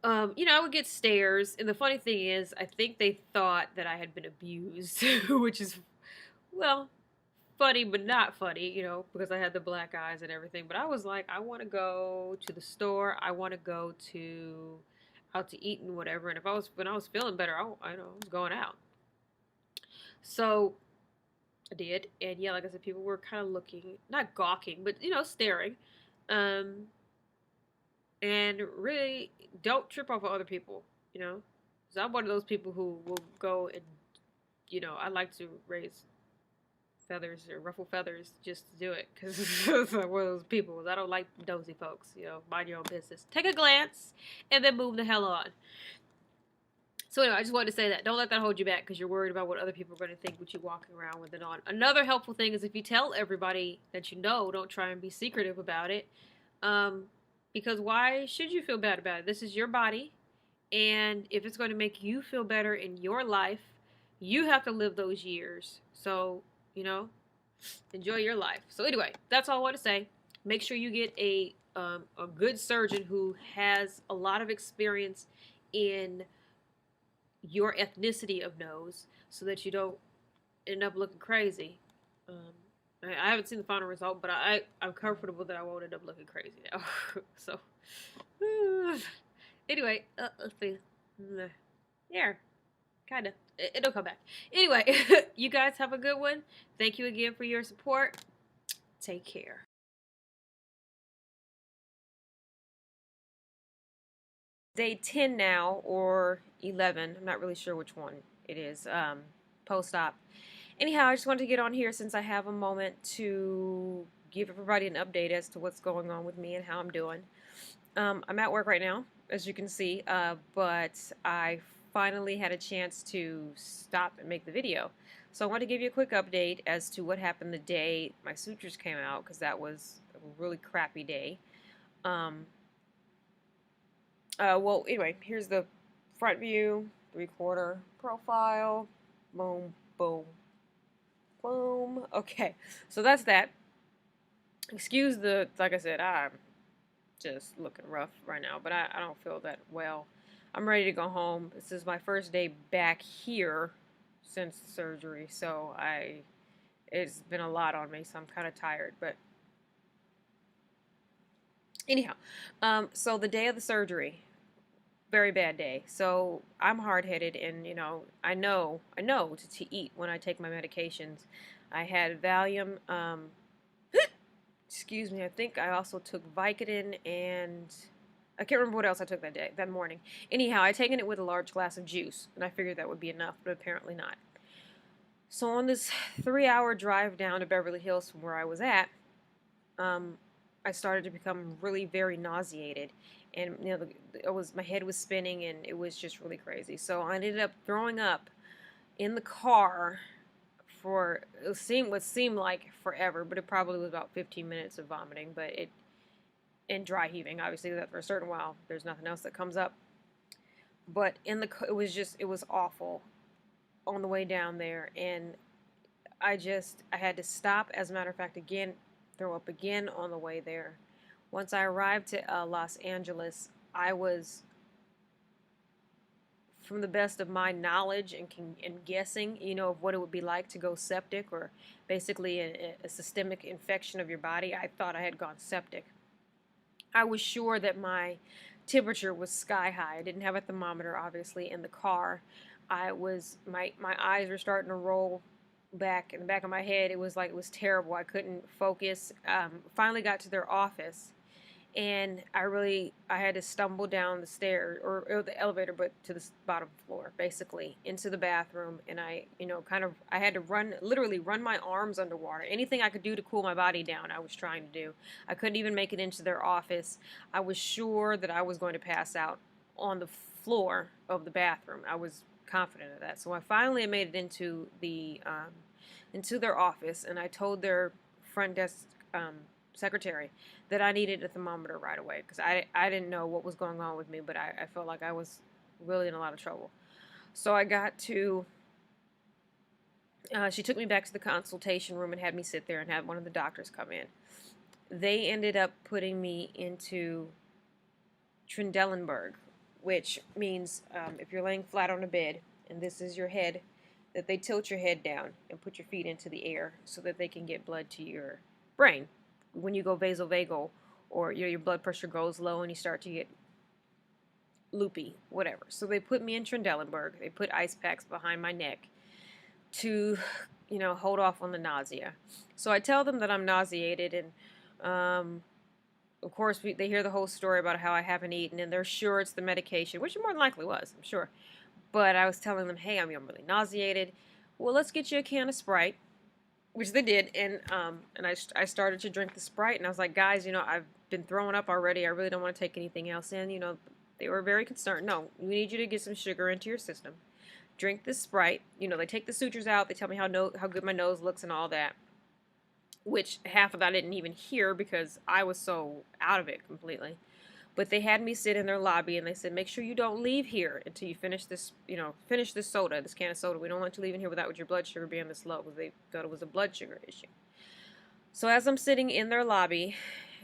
I would get stares, and the funny thing is, I think they thought that I had been abused, which is, well, funny but not funny, because I had the black eyes and everything. But I was like, I want to go to the store, I want to go out to eat and whatever. And when I was feeling better, I was going out. So I did, and yeah, like I said, people were kind of looking, not gawking, but staring. And really, don't trip off of other people, because I'm one of those people who will go and, I like to raise feathers or ruffle feathers just to do it, because I'm one of those people. I don't like nosy folks, mind your own business. Take a glance, and then move the hell on. So anyway, I just wanted to say that. Don't let that hold you back because you're worried about what other people are going to think with you walking around with it on. Another helpful thing is if you tell everybody that don't try and be secretive about it. Because why should you feel bad about it? This is your body, and if it's going to make you feel better in your life, you have to live those years. So, enjoy your life. So anyway, that's all I want to say. Make sure you get a good surgeon who has a lot of experience in your ethnicity of nose so that you don't end up looking crazy. I haven't seen the final result, but I'm comfortable that I won't end up looking crazy now. So, anyway, let's see. Yeah, kind of. It'll come back. Anyway, you guys have a good one. Thank you again for your support. Take care. Day 10 now, or 11. I'm not really sure which one it is. Post-op. Anyhow, I just wanted to get on here since I have a moment to give everybody an update as to what's going on with me and how I'm doing. I'm at work right now, as you can see, but I finally had a chance to stop and make the video. So I want to give you a quick update as to what happened the day my sutures came out, because that was a really crappy day. Well, anyway, here's the front view, 3/4 profile, boom, boom, boom. Okay, so that's that. Excuse the, like I said, I'm just looking rough right now, but I don't feel that well. I'm ready to go home. This is my first day back here since the surgery, so it's been a lot on me, so I'm kind of tired, but anyhow, so the day of the surgery, very bad day. So I'm hard-headed, and I know to eat when I take my medications. I had Valium. Excuse me. I think I also took Vicodin, and I can't remember what else I took that morning. Anyhow, I taken it with a large glass of juice, and I figured that would be enough, but apparently not. So on this 3-hour drive down to Beverly Hills from where I was at, I started to become really very nauseated, and my head was spinning, and it was just really crazy. So I ended up throwing up in the car for what seemed like forever, but it probably was about 15 minutes of vomiting, and dry heaving. Obviously, that for a certain while, there's nothing else that comes up. But it was awful on the way down there, and I had to stop. As a matter of fact, again, throw up again on the way there. Once I arrived to Los Angeles, I was, from the best of my knowledge and guessing, of what it would be like to go septic, or basically a systemic infection of your body, I thought I had gone septic. I was sure that my temperature was sky high. I didn't have a thermometer, obviously, in the car. My eyes were starting to roll back in the back of my head. It was terrible. I couldn't focus. Finally got to their office, and I had to stumble down the stairs, or the elevator, but to the bottom floor, basically, into the bathroom. And I had to literally run my arms underwater. Anything I could do to cool my body down, I was trying to do. I couldn't even make it into their office. I was sure that I was going to pass out on the floor of the bathroom. I was confident of that. So I finally made it into their office, and I told their front desk secretary that I needed a thermometer right away, because I didn't know what was going on with me, but I felt like I was really in a lot of trouble. So I got to, she took me back to the consultation room and had me sit there and have one of the doctors come in. They ended up putting me into Trendelenburg, which means if you're laying flat on a bed and this is your head, that they tilt your head down and put your feet into the air so that they can get blood to your brain. When you go vasovagal, or your blood pressure goes low and you start to get loopy, whatever. So they put me in Trendelenburg. They put ice packs behind my neck to, hold off on the nausea. So I tell them that I'm nauseated, and of course they hear the whole story about how I haven't eaten, and they're sure it's the medication, which it more than likely was, I'm sure. But I was telling them, hey, I'm really nauseated. Well, let's get you a can of Sprite, which they did, and I started to drink the Sprite, and I was like, guys, I've been throwing up already. I really don't want to take anything else in. They were very concerned. No, we need you to get some sugar into your system. Drink this Sprite. They take the sutures out. They tell me how good my nose looks and all that, which half of that I didn't even hear because I was so out of it completely. But they had me sit in their lobby, and they said, make sure you don't leave here until you finish this, finish this soda, this can of soda. We don't want you leaving here with your blood sugar being this low, because they thought it was a blood sugar issue. So as I'm sitting in their lobby,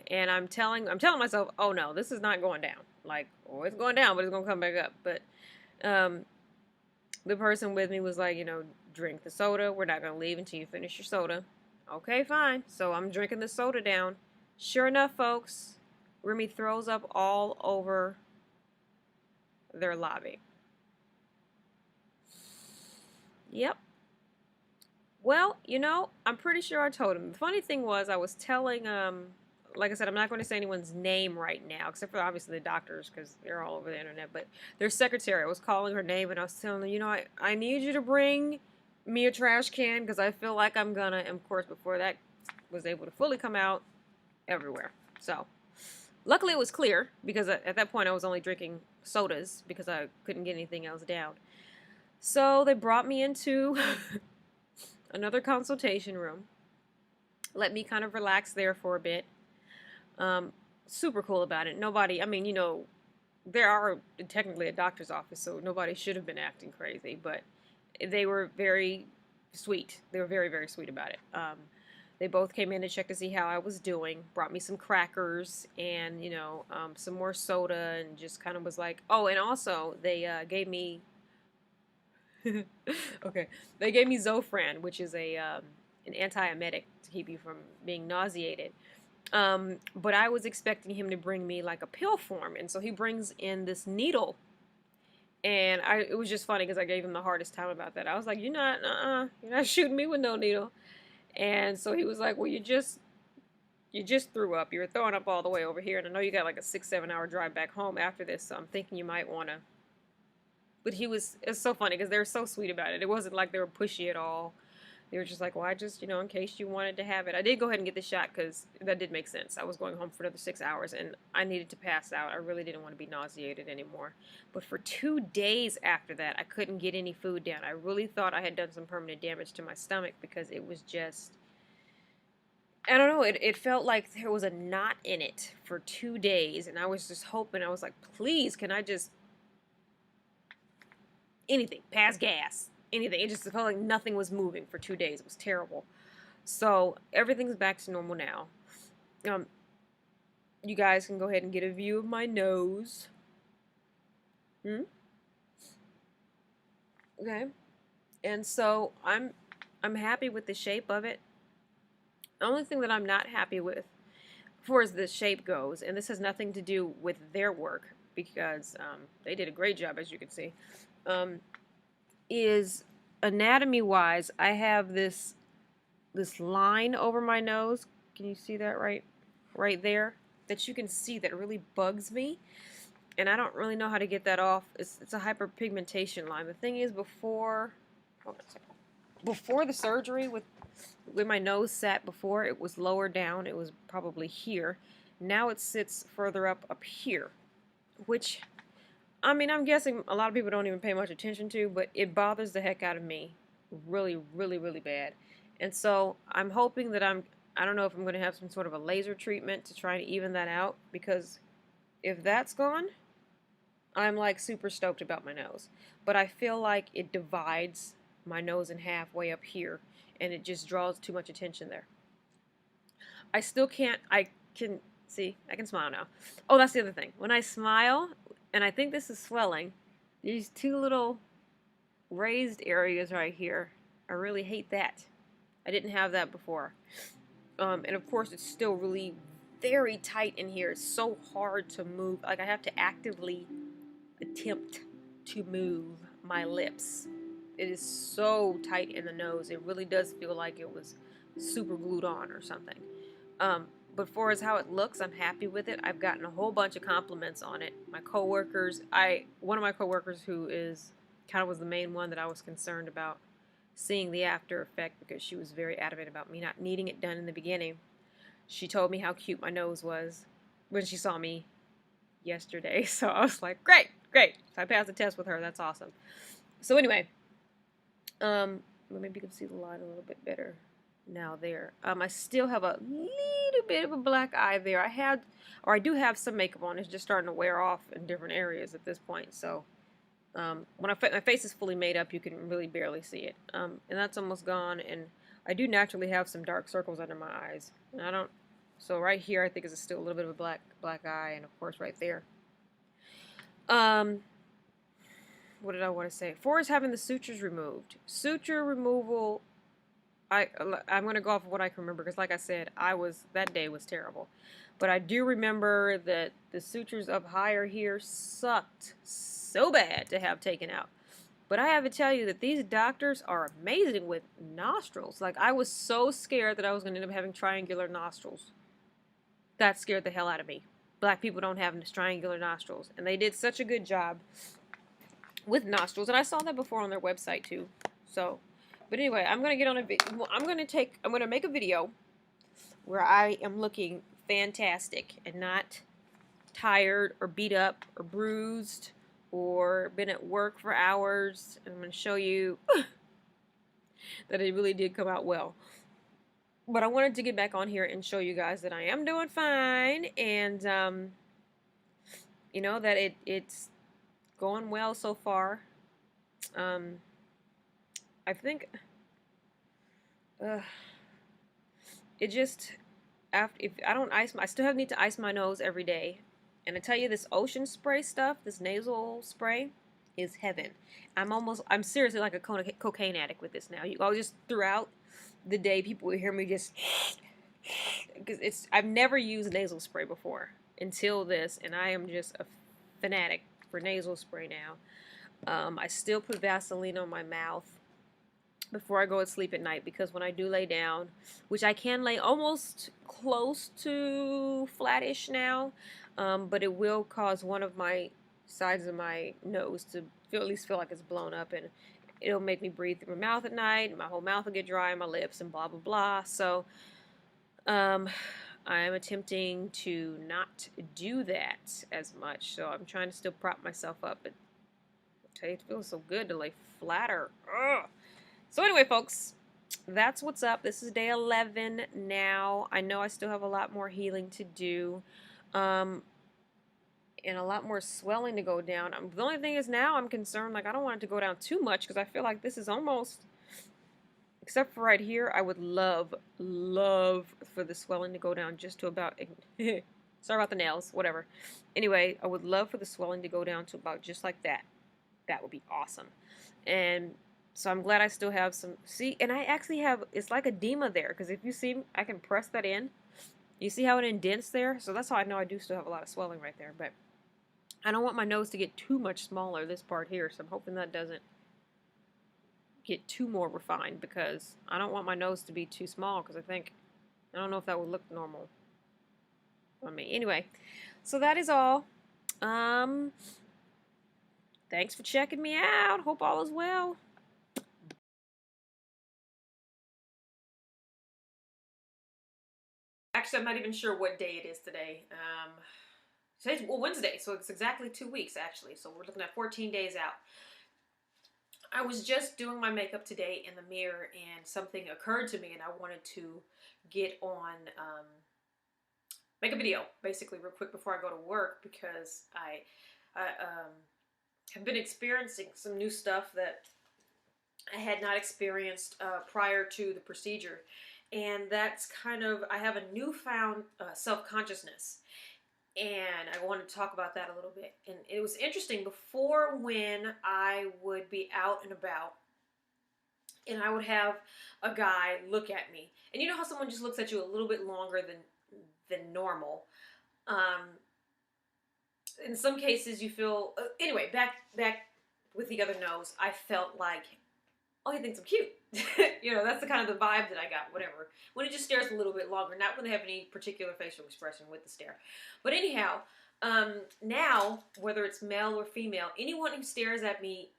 and I'm telling myself, oh no, this is not going down. It's going down, but it's going to come back up. But the person with me was like, drink the soda. We're not going to leave until you finish your soda. Okay, fine. So I'm drinking the soda down. Sure enough, folks, Remy throws up all over their lobby. Yep. Well, I'm pretty sure I told him. The funny thing was, I was telling, like I said, I'm not going to say anyone's name right now, except for obviously the doctors, because they're all over the internet. But their secretary, I was calling her name, and I was telling her, I need you to bring me a trash can, because I feel like I'm gonna. And of course, before that was able to fully come out, everywhere. So, luckily it was clear, because at that point I was only drinking sodas, because I couldn't get anything else down. So they brought me into another consultation room. Let me kind of relax there for a bit. Super cool about it. Nobody, I mean, there are technically a doctor's office, so nobody should have been acting crazy, but they were very sweet. They were very, very sweet about it. They both came in to check to see how I was doing, brought me some crackers and, some more soda, and just kind of was like, oh, and also they gave me, okay, they gave me Zofran, which is an antiemetic to keep you from being nauseated. But I was expecting him to bring me like a pill form, and so he brings in this needle, and it was just funny because I gave him the hardest time about that. I was like, you're not shooting me with no needle, and so he was like, well, you just threw up. You were throwing up all the way over here, and I know you got like a 6-7 hour drive back home after this, so I'm thinking you might want to. But it's so funny because they were so sweet about it. It wasn't like they were pushy at all. They were just like, well, I just, in case you wanted to have it. I did go ahead and get the shot because that did make sense. I was going home for another 6 hours, and I needed to pass out. I really didn't want to be nauseated anymore. But for 2 days after that, I couldn't get any food down. I really thought I had done some permanent damage to my stomach because it was just, I don't know, it felt like there was a knot in it for 2 days, and I was just hoping, I was like, please, can I just, anything, pass gas. Anything. It just felt like nothing was moving for 2 days. It was terrible. So everything's back to normal now. You guys can go ahead and get a view of my nose. Okay. And so I'm happy with the shape of it. The only thing that I'm not happy with, as far as the shape goes, and this has nothing to do with their work because they did a great job, as you can see. Is anatomy-wise, I have this line over my nose. Can you see that right there? That you can see that really bugs me, and I don't really know how to get that off. It's a hyperpigmentation line. The thing is, before the surgery, with where my nose sat before, it was lower down. It was probably here. Now it sits further up here, which, I mean, I'm guessing a lot of people don't even pay much attention to, but it bothers the heck out of me really, really, really bad. And so I'm hoping that I don't know if I'm going to have some sort of a laser treatment to try and even that out, because if that's gone, I'm like super stoked about my nose. But I feel like it divides my nose in half way up here, and it just draws too much attention there. I can smile now. Oh, that's the other thing. When I smile, and I think this is swelling, these two little raised areas right here, I really hate that. I didn't have that before. And of course it's still really very tight in here. It's so hard to move. Like, I have to actively attempt to move my lips. It is so tight in the nose. It really does feel like it was super glued on or something. But for as how it looks, I'm happy with it. I've gotten a whole bunch of compliments on it. My coworkers, one of my coworkers who was the main one that I was concerned about seeing the after effect, because she was very adamant about me not needing it done in the beginning. She told me how cute my nose was when she saw me yesterday. So I was like, great. So I passed the test with her. That's awesome. So anyway, maybe you can see the line a little bit better now there. I still have a little bit of a black eye there. I do have some makeup on. It's just starting to wear off in different areas at this point. So when my face is fully made up, you can really barely see it. And that's almost gone. And I do naturally have some dark circles under my eyes. And so right here I think is still a little bit of a black eye, and of course right there. What did I want to say? For is having the sutures removed. Suture removal, I'm gonna go off of what I can remember because, like I said, that day was terrible. But I do remember that the sutures up higher here sucked so bad to have taken out. But I have to tell you that these doctors are amazing with nostrils. Like, I was so scared that I was going to end up having triangular nostrils. That scared the hell out of me. Black people don't have triangular nostrils. And they did such a good job with nostrils. And I saw that before on their website, too. So, but anyway, I'm going to get on a video. I'm going to make a video where I am looking fantastic and not tired or beat up or bruised or been at work for hours. And I'm going to show you that it really did come out well. But I wanted to get back on here and show you guys that I am doing fine, and you know, that it's going well so far. I think it just, if I don't ice, I still need to ice my nose every day. And I tell you, this ocean spray stuff, this nasal spray, is heaven. I'm seriously like a cocaine addict with this now. I'll just throughout the day, people will hear me just, because I've never used nasal spray before until this, and I am just a fanatic for nasal spray now. I still put Vaseline on my mouth before I go to sleep at night, because when I do lay down, which I can lay almost close to flattish now, but it will cause one of my sides of my nose to at least feel like it's blown up, and it'll make me breathe through my mouth at night, and my whole mouth will get dry, and my lips, and blah, blah, blah. So, I am attempting to not do that as much. So I'm trying to still prop myself up, but I'll tell you, it feels so good to lay flatter. Ugh. So anyway, folks, that's what's up. This is day 11 now. I know I still have a lot more healing to do. And a lot more swelling to go down. The only thing is now I'm concerned, like, I don't want it to go down too much, because I feel like this is almost, except for right here, I would love for the swelling to go down just to about, sorry about the nails, whatever. Anyway, I would love for the swelling to go down to about just like that. That would be awesome. And so I'm glad I still have some, see, and I actually have, it's like edema there, because if you see, I can press that in. You see how it indents there? So that's how I know I do still have a lot of swelling right there, but I don't want my nose to get too much smaller, this part here, so I'm hoping that doesn't get too more refined, because I don't want my nose to be too small, because I don't know if that would look normal on me. Anyway, so that is all. Thanks for checking me out. Hope all is well. Actually, I'm not even sure what day it is today. Today's Wednesday, so it's exactly 2 weeks, actually. So we're looking at 14 days out. I was just doing my makeup today in the mirror, and something occurred to me, and I wanted to get on, make a video, basically, real quick before I go to work, because I have been experiencing some new stuff that I had not experienced prior to the procedure. And that's kind of, I have a newfound self-consciousness. And I wanted to talk about that a little bit. And it was interesting, before, when I would be out and about, and I would have a guy look at me. And you know how someone just looks at you a little bit longer than normal? In some cases you feel, anyway, back with the other nose, I felt like, oh, he thinks I'm cute. You know, that's the kind of the vibe that I got, whatever. When it just stares a little bit longer, not when they have any particular facial expression with the stare. But anyhow, now, whether it's male or female, anyone who stares at me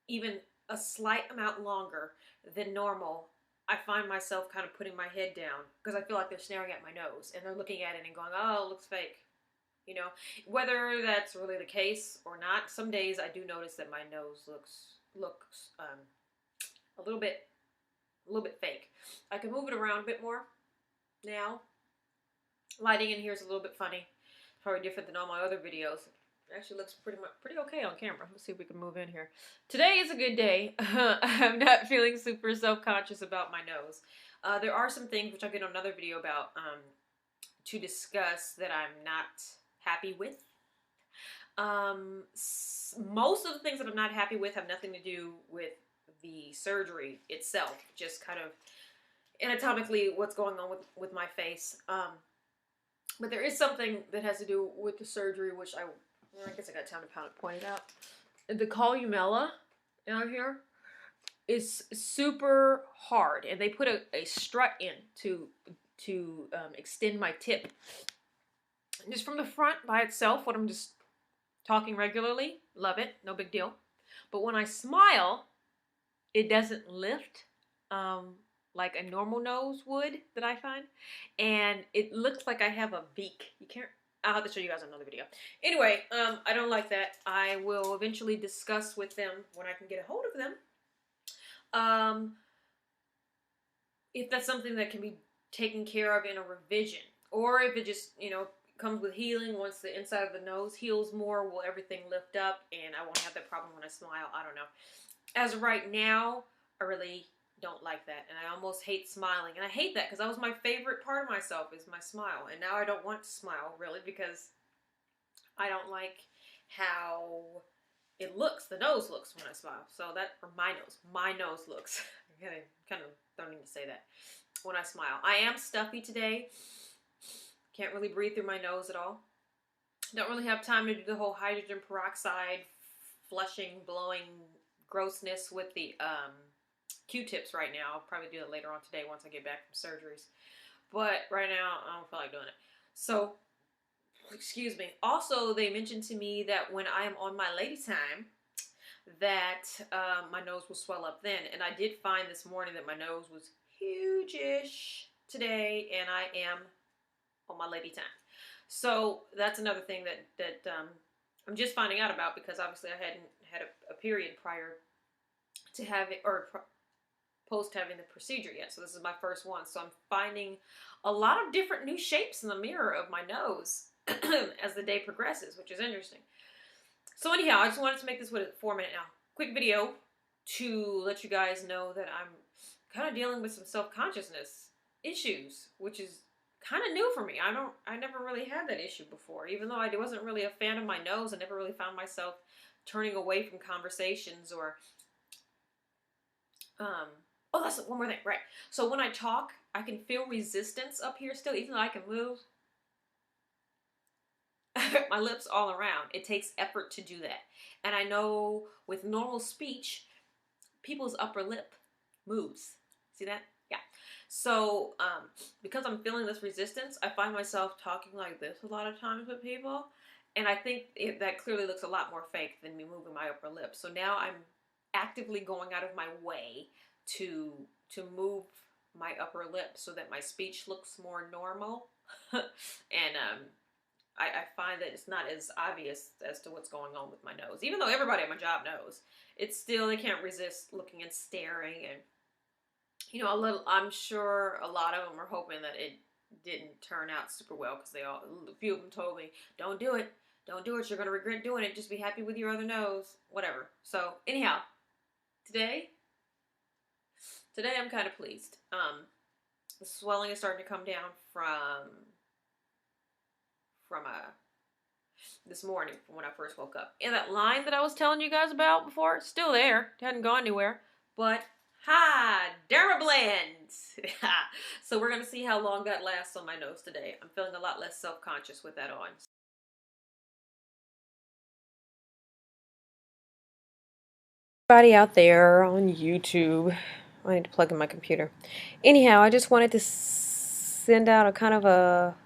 even a slight amount longer than normal, I find myself kind of putting my head down, because I feel like they're staring at my nose, and they're looking at it and going, oh, it looks fake. You know, whether that's really the case or not, some days I do notice that my nose looks a little bit fake. I can move it around a bit more now. Lighting in here is a little bit funny. Probably different than all my other videos. It actually looks pretty okay on camera. Let's see if we can move in here. Today is a good day. I'm not feeling super self-conscious about my nose. There are some things, which I'll get on another video about, to discuss, that I'm not happy with. Most of the things that I'm not happy with have nothing to do with the surgery itself. Just kind of anatomically what's going on with my face. But there is something that has to do with the surgery, which I guess I got time to point it out. The columella down here is super hard, and they put a strut in to extend my tip. And just from the front by itself, when I'm just talking regularly, love it, no big deal. But when I smile, it doesn't lift like a normal nose would, that I find, and it looks like I have a beak. You can't. I'll have to show you guys another video. Anyway, I don't like that. I will eventually discuss with them when I can get a hold of them. If that's something that can be taken care of in a revision, or if it just, comes with healing. Once the inside of the nose heals more, will everything lift up and I won't have that problem when I smile? I don't know. As of right now, I really don't like that, and I almost hate smiling, and I hate that because that was my favorite part of myself, is my smile, and now I don't want to smile really because I don't like how it looks, the nose looks when I smile. So that, or my nose looks. I kind of don't need to say that when I smile. I am stuffy today. Can't really breathe through my nose at all. Don't really have time to do the whole hydrogen peroxide flushing, blowing grossness with the Q-tips right now. I'll probably do that later on today once I get back from surgeries. But right now, I don't feel like doing it. So, excuse me. Also, they mentioned to me that when I am on my lady time, that my nose will swell up then. And I did find this morning that my nose was huge-ish today, and I am on my lady time. So that's another thing that I'm just finding out about, because obviously I hadn't had a period prior to having, or post having the procedure yet. So this is my first one. So I'm finding a lot of different new shapes in the mirror of my nose as the day progresses, which is interesting. So anyhow, I just wanted to make this, what, a 4-minute now, quick video to let you guys know that I'm kind of dealing with some self-consciousness issues, which is kind of new for me. I never really had that issue before. Even though I wasn't really a fan of my nose, I never really found myself turning away from conversations or oh, that's one more thing, right? So when I talk, I can feel resistance up here still, even though I can move my lips all around. It takes effort to do that. And I know with normal speech, people's upper lip moves. See that? Yeah. So because I'm feeling this resistance, I find myself talking like this a lot of times with people. And I think that clearly looks a lot more fake than me moving my upper lip. So now I'm actively going out of my way to move my upper lip so that my speech looks more normal. And I find that it's not as obvious as to what's going on with my nose. Even though everybody at my job knows, it's still, they can't resist looking and staring. And I'm sure a lot of them are hoping that it didn't turn out super well, because a few of them told me, don't do it, you're going to regret doing it, just be happy with your other nose, whatever. So anyhow, today I'm kind of pleased. The swelling is starting to come down from this morning, from when I first woke up. And that line that I was telling you guys about before, still there. It hadn't gone anywhere. But Dermablend. So we're gonna see how long that lasts on my nose today. I'm feeling a lot less self-conscious with that on. Everybody out there on YouTube, I need to plug in my computer. Anyhow, I just wanted to send out a kind of a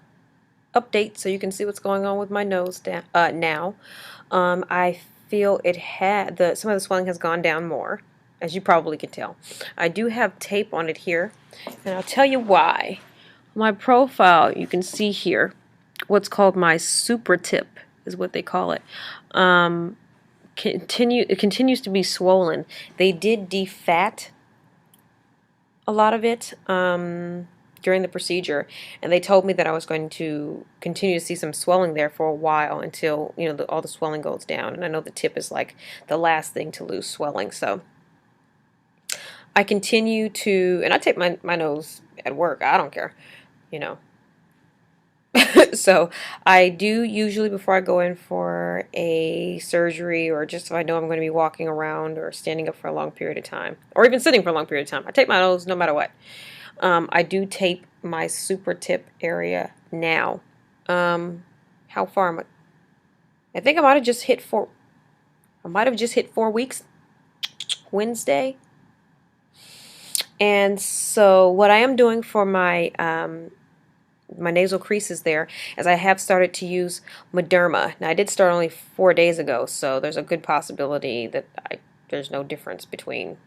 update so you can see what's going on with my nose now. I feel some of the swelling has gone down more, as you probably can tell. I do have tape on it here, and I'll tell you why. My profile, you can see here, what's called my super tip is what they call it. It continues to be swollen. They did defat a lot of it during the procedure, and they told me that I was going to continue to see some swelling there for a while until all the swelling goes down. And I know the tip is like the last thing to lose swelling, so I continue to, and I tape my nose at work. I don't care, So I do usually, before I go in for a surgery, or just if I know I'm going to be walking around or standing up for a long period of time, or even sitting for a long period of time, I tape my nose no matter what. I do tape my super tip area now. How far am I? I think I might have just hit 4. I might have just hit 4 weeks Wednesday. And so what I am doing for my nasal creases there is I have started to use Mederma. Now I did start only 4 days ago, so there's a good possibility that there's no difference between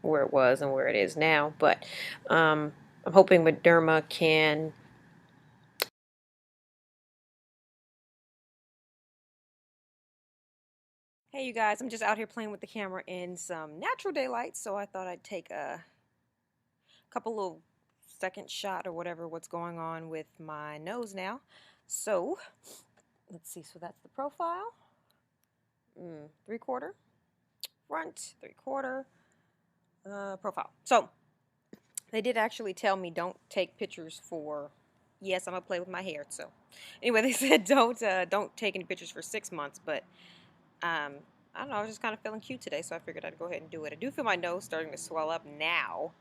where it was and where it is now. But I'm hoping Mederma can. Hey you guys, I'm just out here playing with the camera in some natural daylight, so I thought I'd take a couple little second shot or whatever what's going on with my nose now. So let's see, so that's the profile. 3/4 front, 3/4 profile. So they did actually tell me don't take pictures for. Yes, I'm gonna play with my hair. So anyway, they said don't take any pictures for 6 months. But I don't know. I was just kind of feeling cute today, so I figured I'd go ahead and do it. I do feel my nose starting to swell up now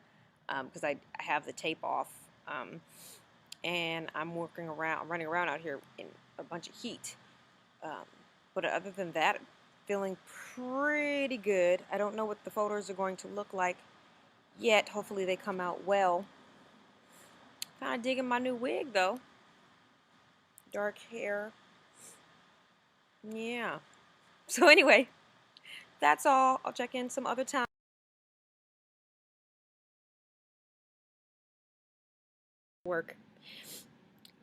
because I have the tape off, and I'm running around out here in a bunch of heat. But other than that, feeling pretty good. I don't know what the photos are going to look like yet. Hopefully they come out well. Kind of digging my new wig though. Dark hair. Yeah. So anyway, that's all. I'll check in some other time. Work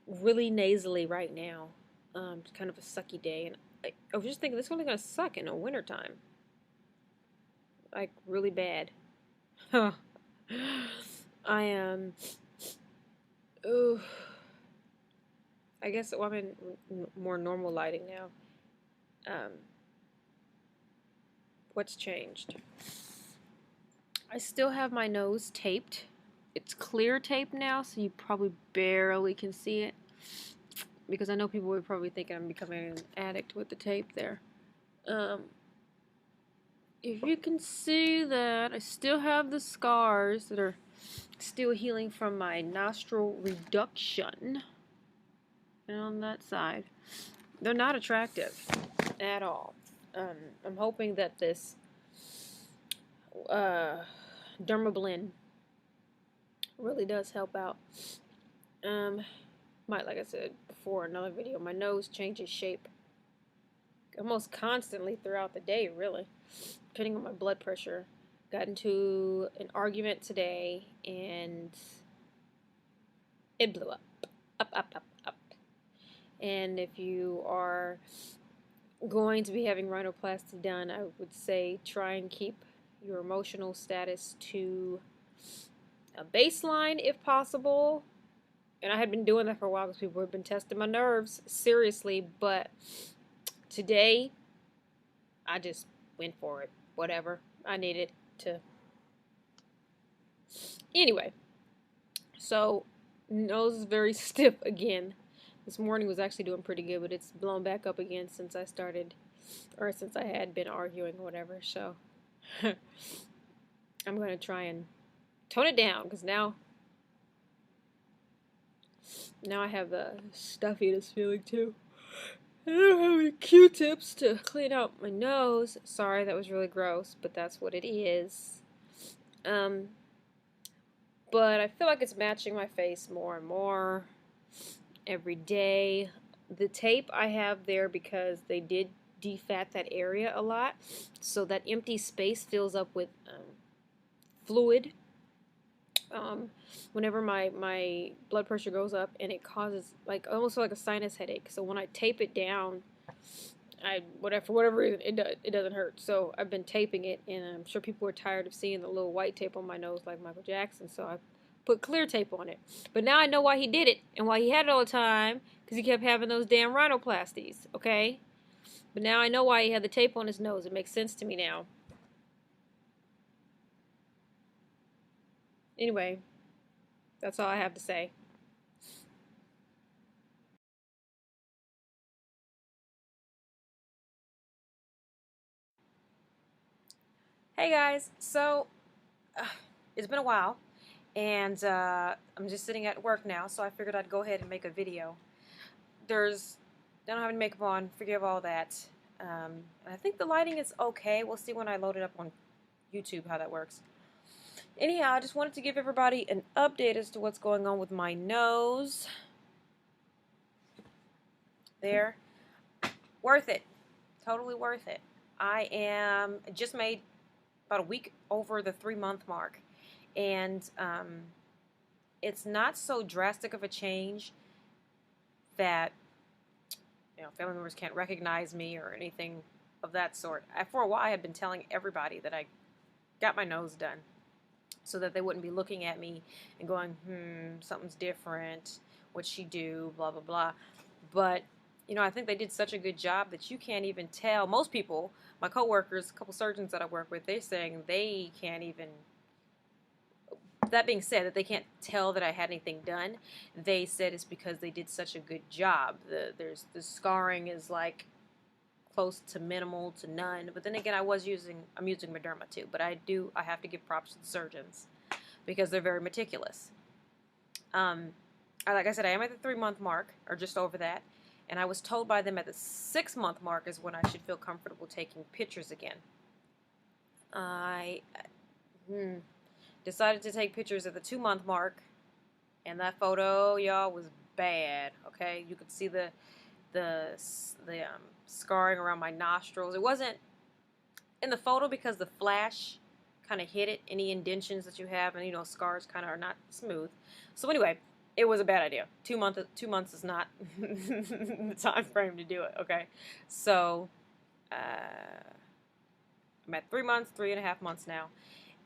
really nasally right now. It's kind of a sucky day, and I was just thinking this is only gonna suck in the wintertime. Like really bad. Huh. I am. Ooh. I guess I'm in more normal lighting now. Um, what's changed? I still have my nose taped. It's clear tape now, so you probably barely can see it. Because I know people were probably thinking I'm becoming an addict with the tape there. If you can see that, I still have the scars that are still healing from my nostril reduction. And on that side, they're not attractive at all. I'm hoping that this Dermablend really does help out. Like I said before, another video, my nose changes shape almost constantly throughout the day, really, depending on my blood pressure. Got into an argument today, and it blew up. Up. And if you are going to be having rhinoplasty done, I would say try and keep your emotional status to a baseline if possible. And I had been doing that for a while because people have been testing my nerves seriously, but today I just went for it. Whatever. I needed to. Anyway, so nose is very stiff again. This morning was actually doing pretty good, but it's blown back up again since I started, or since I had been arguing or whatever. So I'm going to try and tone it down because now I have the stuffiness feeling too. I don't have any Q-tips to clean out my nose. Sorry, that was really gross, but that's what it is. But I feel like it's matching my face more and more every day. The tape I have there because they did defat that area a lot, so that empty space fills up with fluid whenever my blood pressure goes up, and it causes like almost like a sinus headache. So when I tape it down, for whatever reason it doesn't hurt. So I've been taping it, and I'm sure people are tired of seeing the little white tape on my nose like Michael Jackson. So I put clear tape on it. But now I know why he did it and why he had it all the time, because he kept having those damn rhinoplasties. Okay, but now I know why he had the tape on his nose. It makes sense to me now. Anyway, that's all I have to say. Hey guys, so it's been a while, And I'm just sitting at work now, so I figured I'd go ahead and make a video. I don't have any makeup on, forgive all that. I think the lighting is okay. We'll see when I load it up on YouTube how that works. Anyhow, I just wanted to give everybody an update as to what's going on with my nose. There. Worth it. Totally worth it. I just made about a week over the 3-month mark. And it's not so drastic of a change that family members can't recognize me or anything of that sort. For a while, I had been telling everybody that I got my nose done so that they wouldn't be looking at me and going, something's different. What'd she do? Blah, blah, blah. But, I think they did such a good job that you can't even tell. Most people, my coworkers, a couple surgeons that I work with, they're saying they can't even. That being said, that they can't tell that I had anything done. They said it's because they did such a good job. The scarring is like close to minimal to none. But then again, I'm using Mederma too. But I have to give props to the surgeons because they're very meticulous. Like I said, I am at the 3-month mark, or just over that. And I was told by them at the 6-month mark is when I should feel comfortable taking pictures again. I decided to take pictures at the 2-month mark, and that photo, y'all, was bad. Okay, you could see the scarring around my nostrils. It wasn't in the photo because the flash kind of hit it. Any indentions that you have, and scars kind of are not smooth. So anyway, it was a bad idea. 2 months is not the time frame to do it. Okay, so I'm at 3 months, 3.5 months now.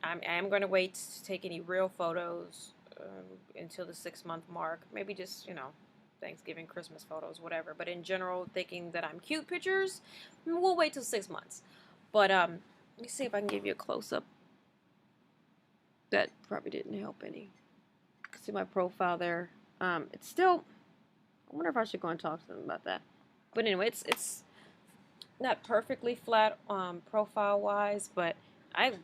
I am going to wait to take any real photos until the 6-month mark. Maybe just, Thanksgiving, Christmas photos, whatever. But in general, thinking that I'm cute pictures, we'll wait till 6 months. But let me see if I can give you a close-up. That probably didn't help any. You can see my profile there. It's still, I wonder if I should go and talk to them about that. But anyway, it's not perfectly flat profile-wise, but I'm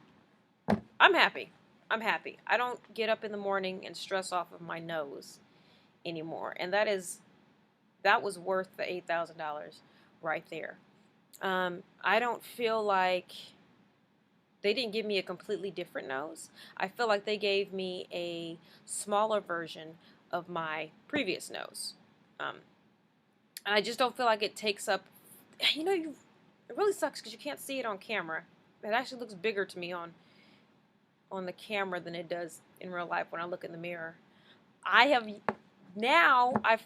happy. I'm happy. I don't get up in the morning and stress off of my nose anymore. And that was worth the $8,000 right there. I don't feel like they didn't give me a completely different nose. I feel like they gave me a smaller version of my previous nose. And I just don't feel like it takes up, it really sucks because you can't see it on camera. It actually looks bigger to me on the camera than it does in real life when I look in the mirror. I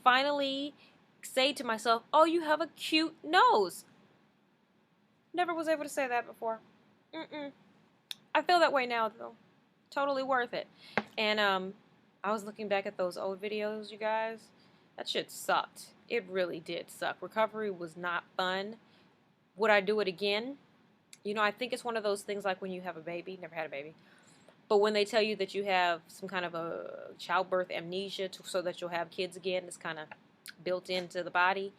finally say to myself, oh, you have a cute nose. Never was able to say that before. I feel that way now, though. Totally worth it. And I was looking back at those old videos, you guys. That shit sucked. It really did suck. Recovery was not fun. Would I do it again? I think it's one of those things like when you have a baby. Never had a baby. But when they tell you that you have some kind of a childbirth amnesia so that you'll have kids again, it's kind of built into the body.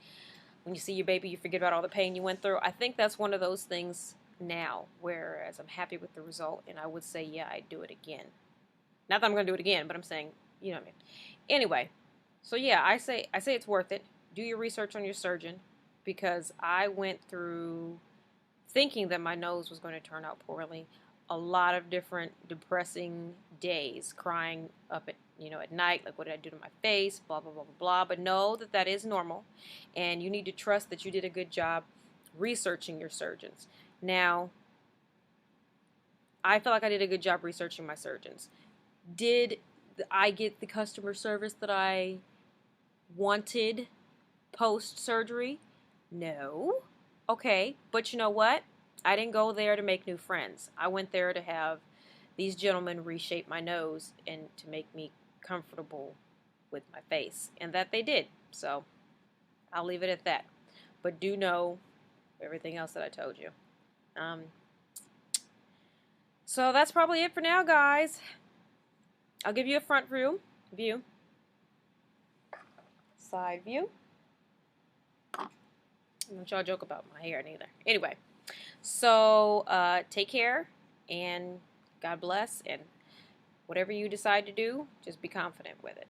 When you see your baby, you forget about all the pain you went through. I think that's one of those things now, whereas I'm happy with the result, and I would say, yeah, I'd do it again. Not that I'm going to do it again, but I'm saying, you know what I mean. Anyway, so yeah, I say it's worth it. Do your research on your surgeon, because I went through thinking that my nose was going to turn out poorly. A lot of different depressing days, crying up at night, like what did I do to my face, blah, blah, blah, blah, blah. But know that is normal, and you need to trust that you did a good job researching your surgeons. Now, I feel like I did a good job researching my surgeons. Did I get the customer service that I wanted post-surgery? No. Okay, but you know what? I didn't go there to make new friends. I went there to have these gentlemen reshape my nose and to make me comfortable with my face. And that they did. So, I'll leave it at that. But do know everything else that I told you. So that's probably it for now, guys. I'll give you a front view, side view. I don't want y'all joke about my hair neither. Anyway, so take care and God bless, and whatever you decide to do, just be confident with it.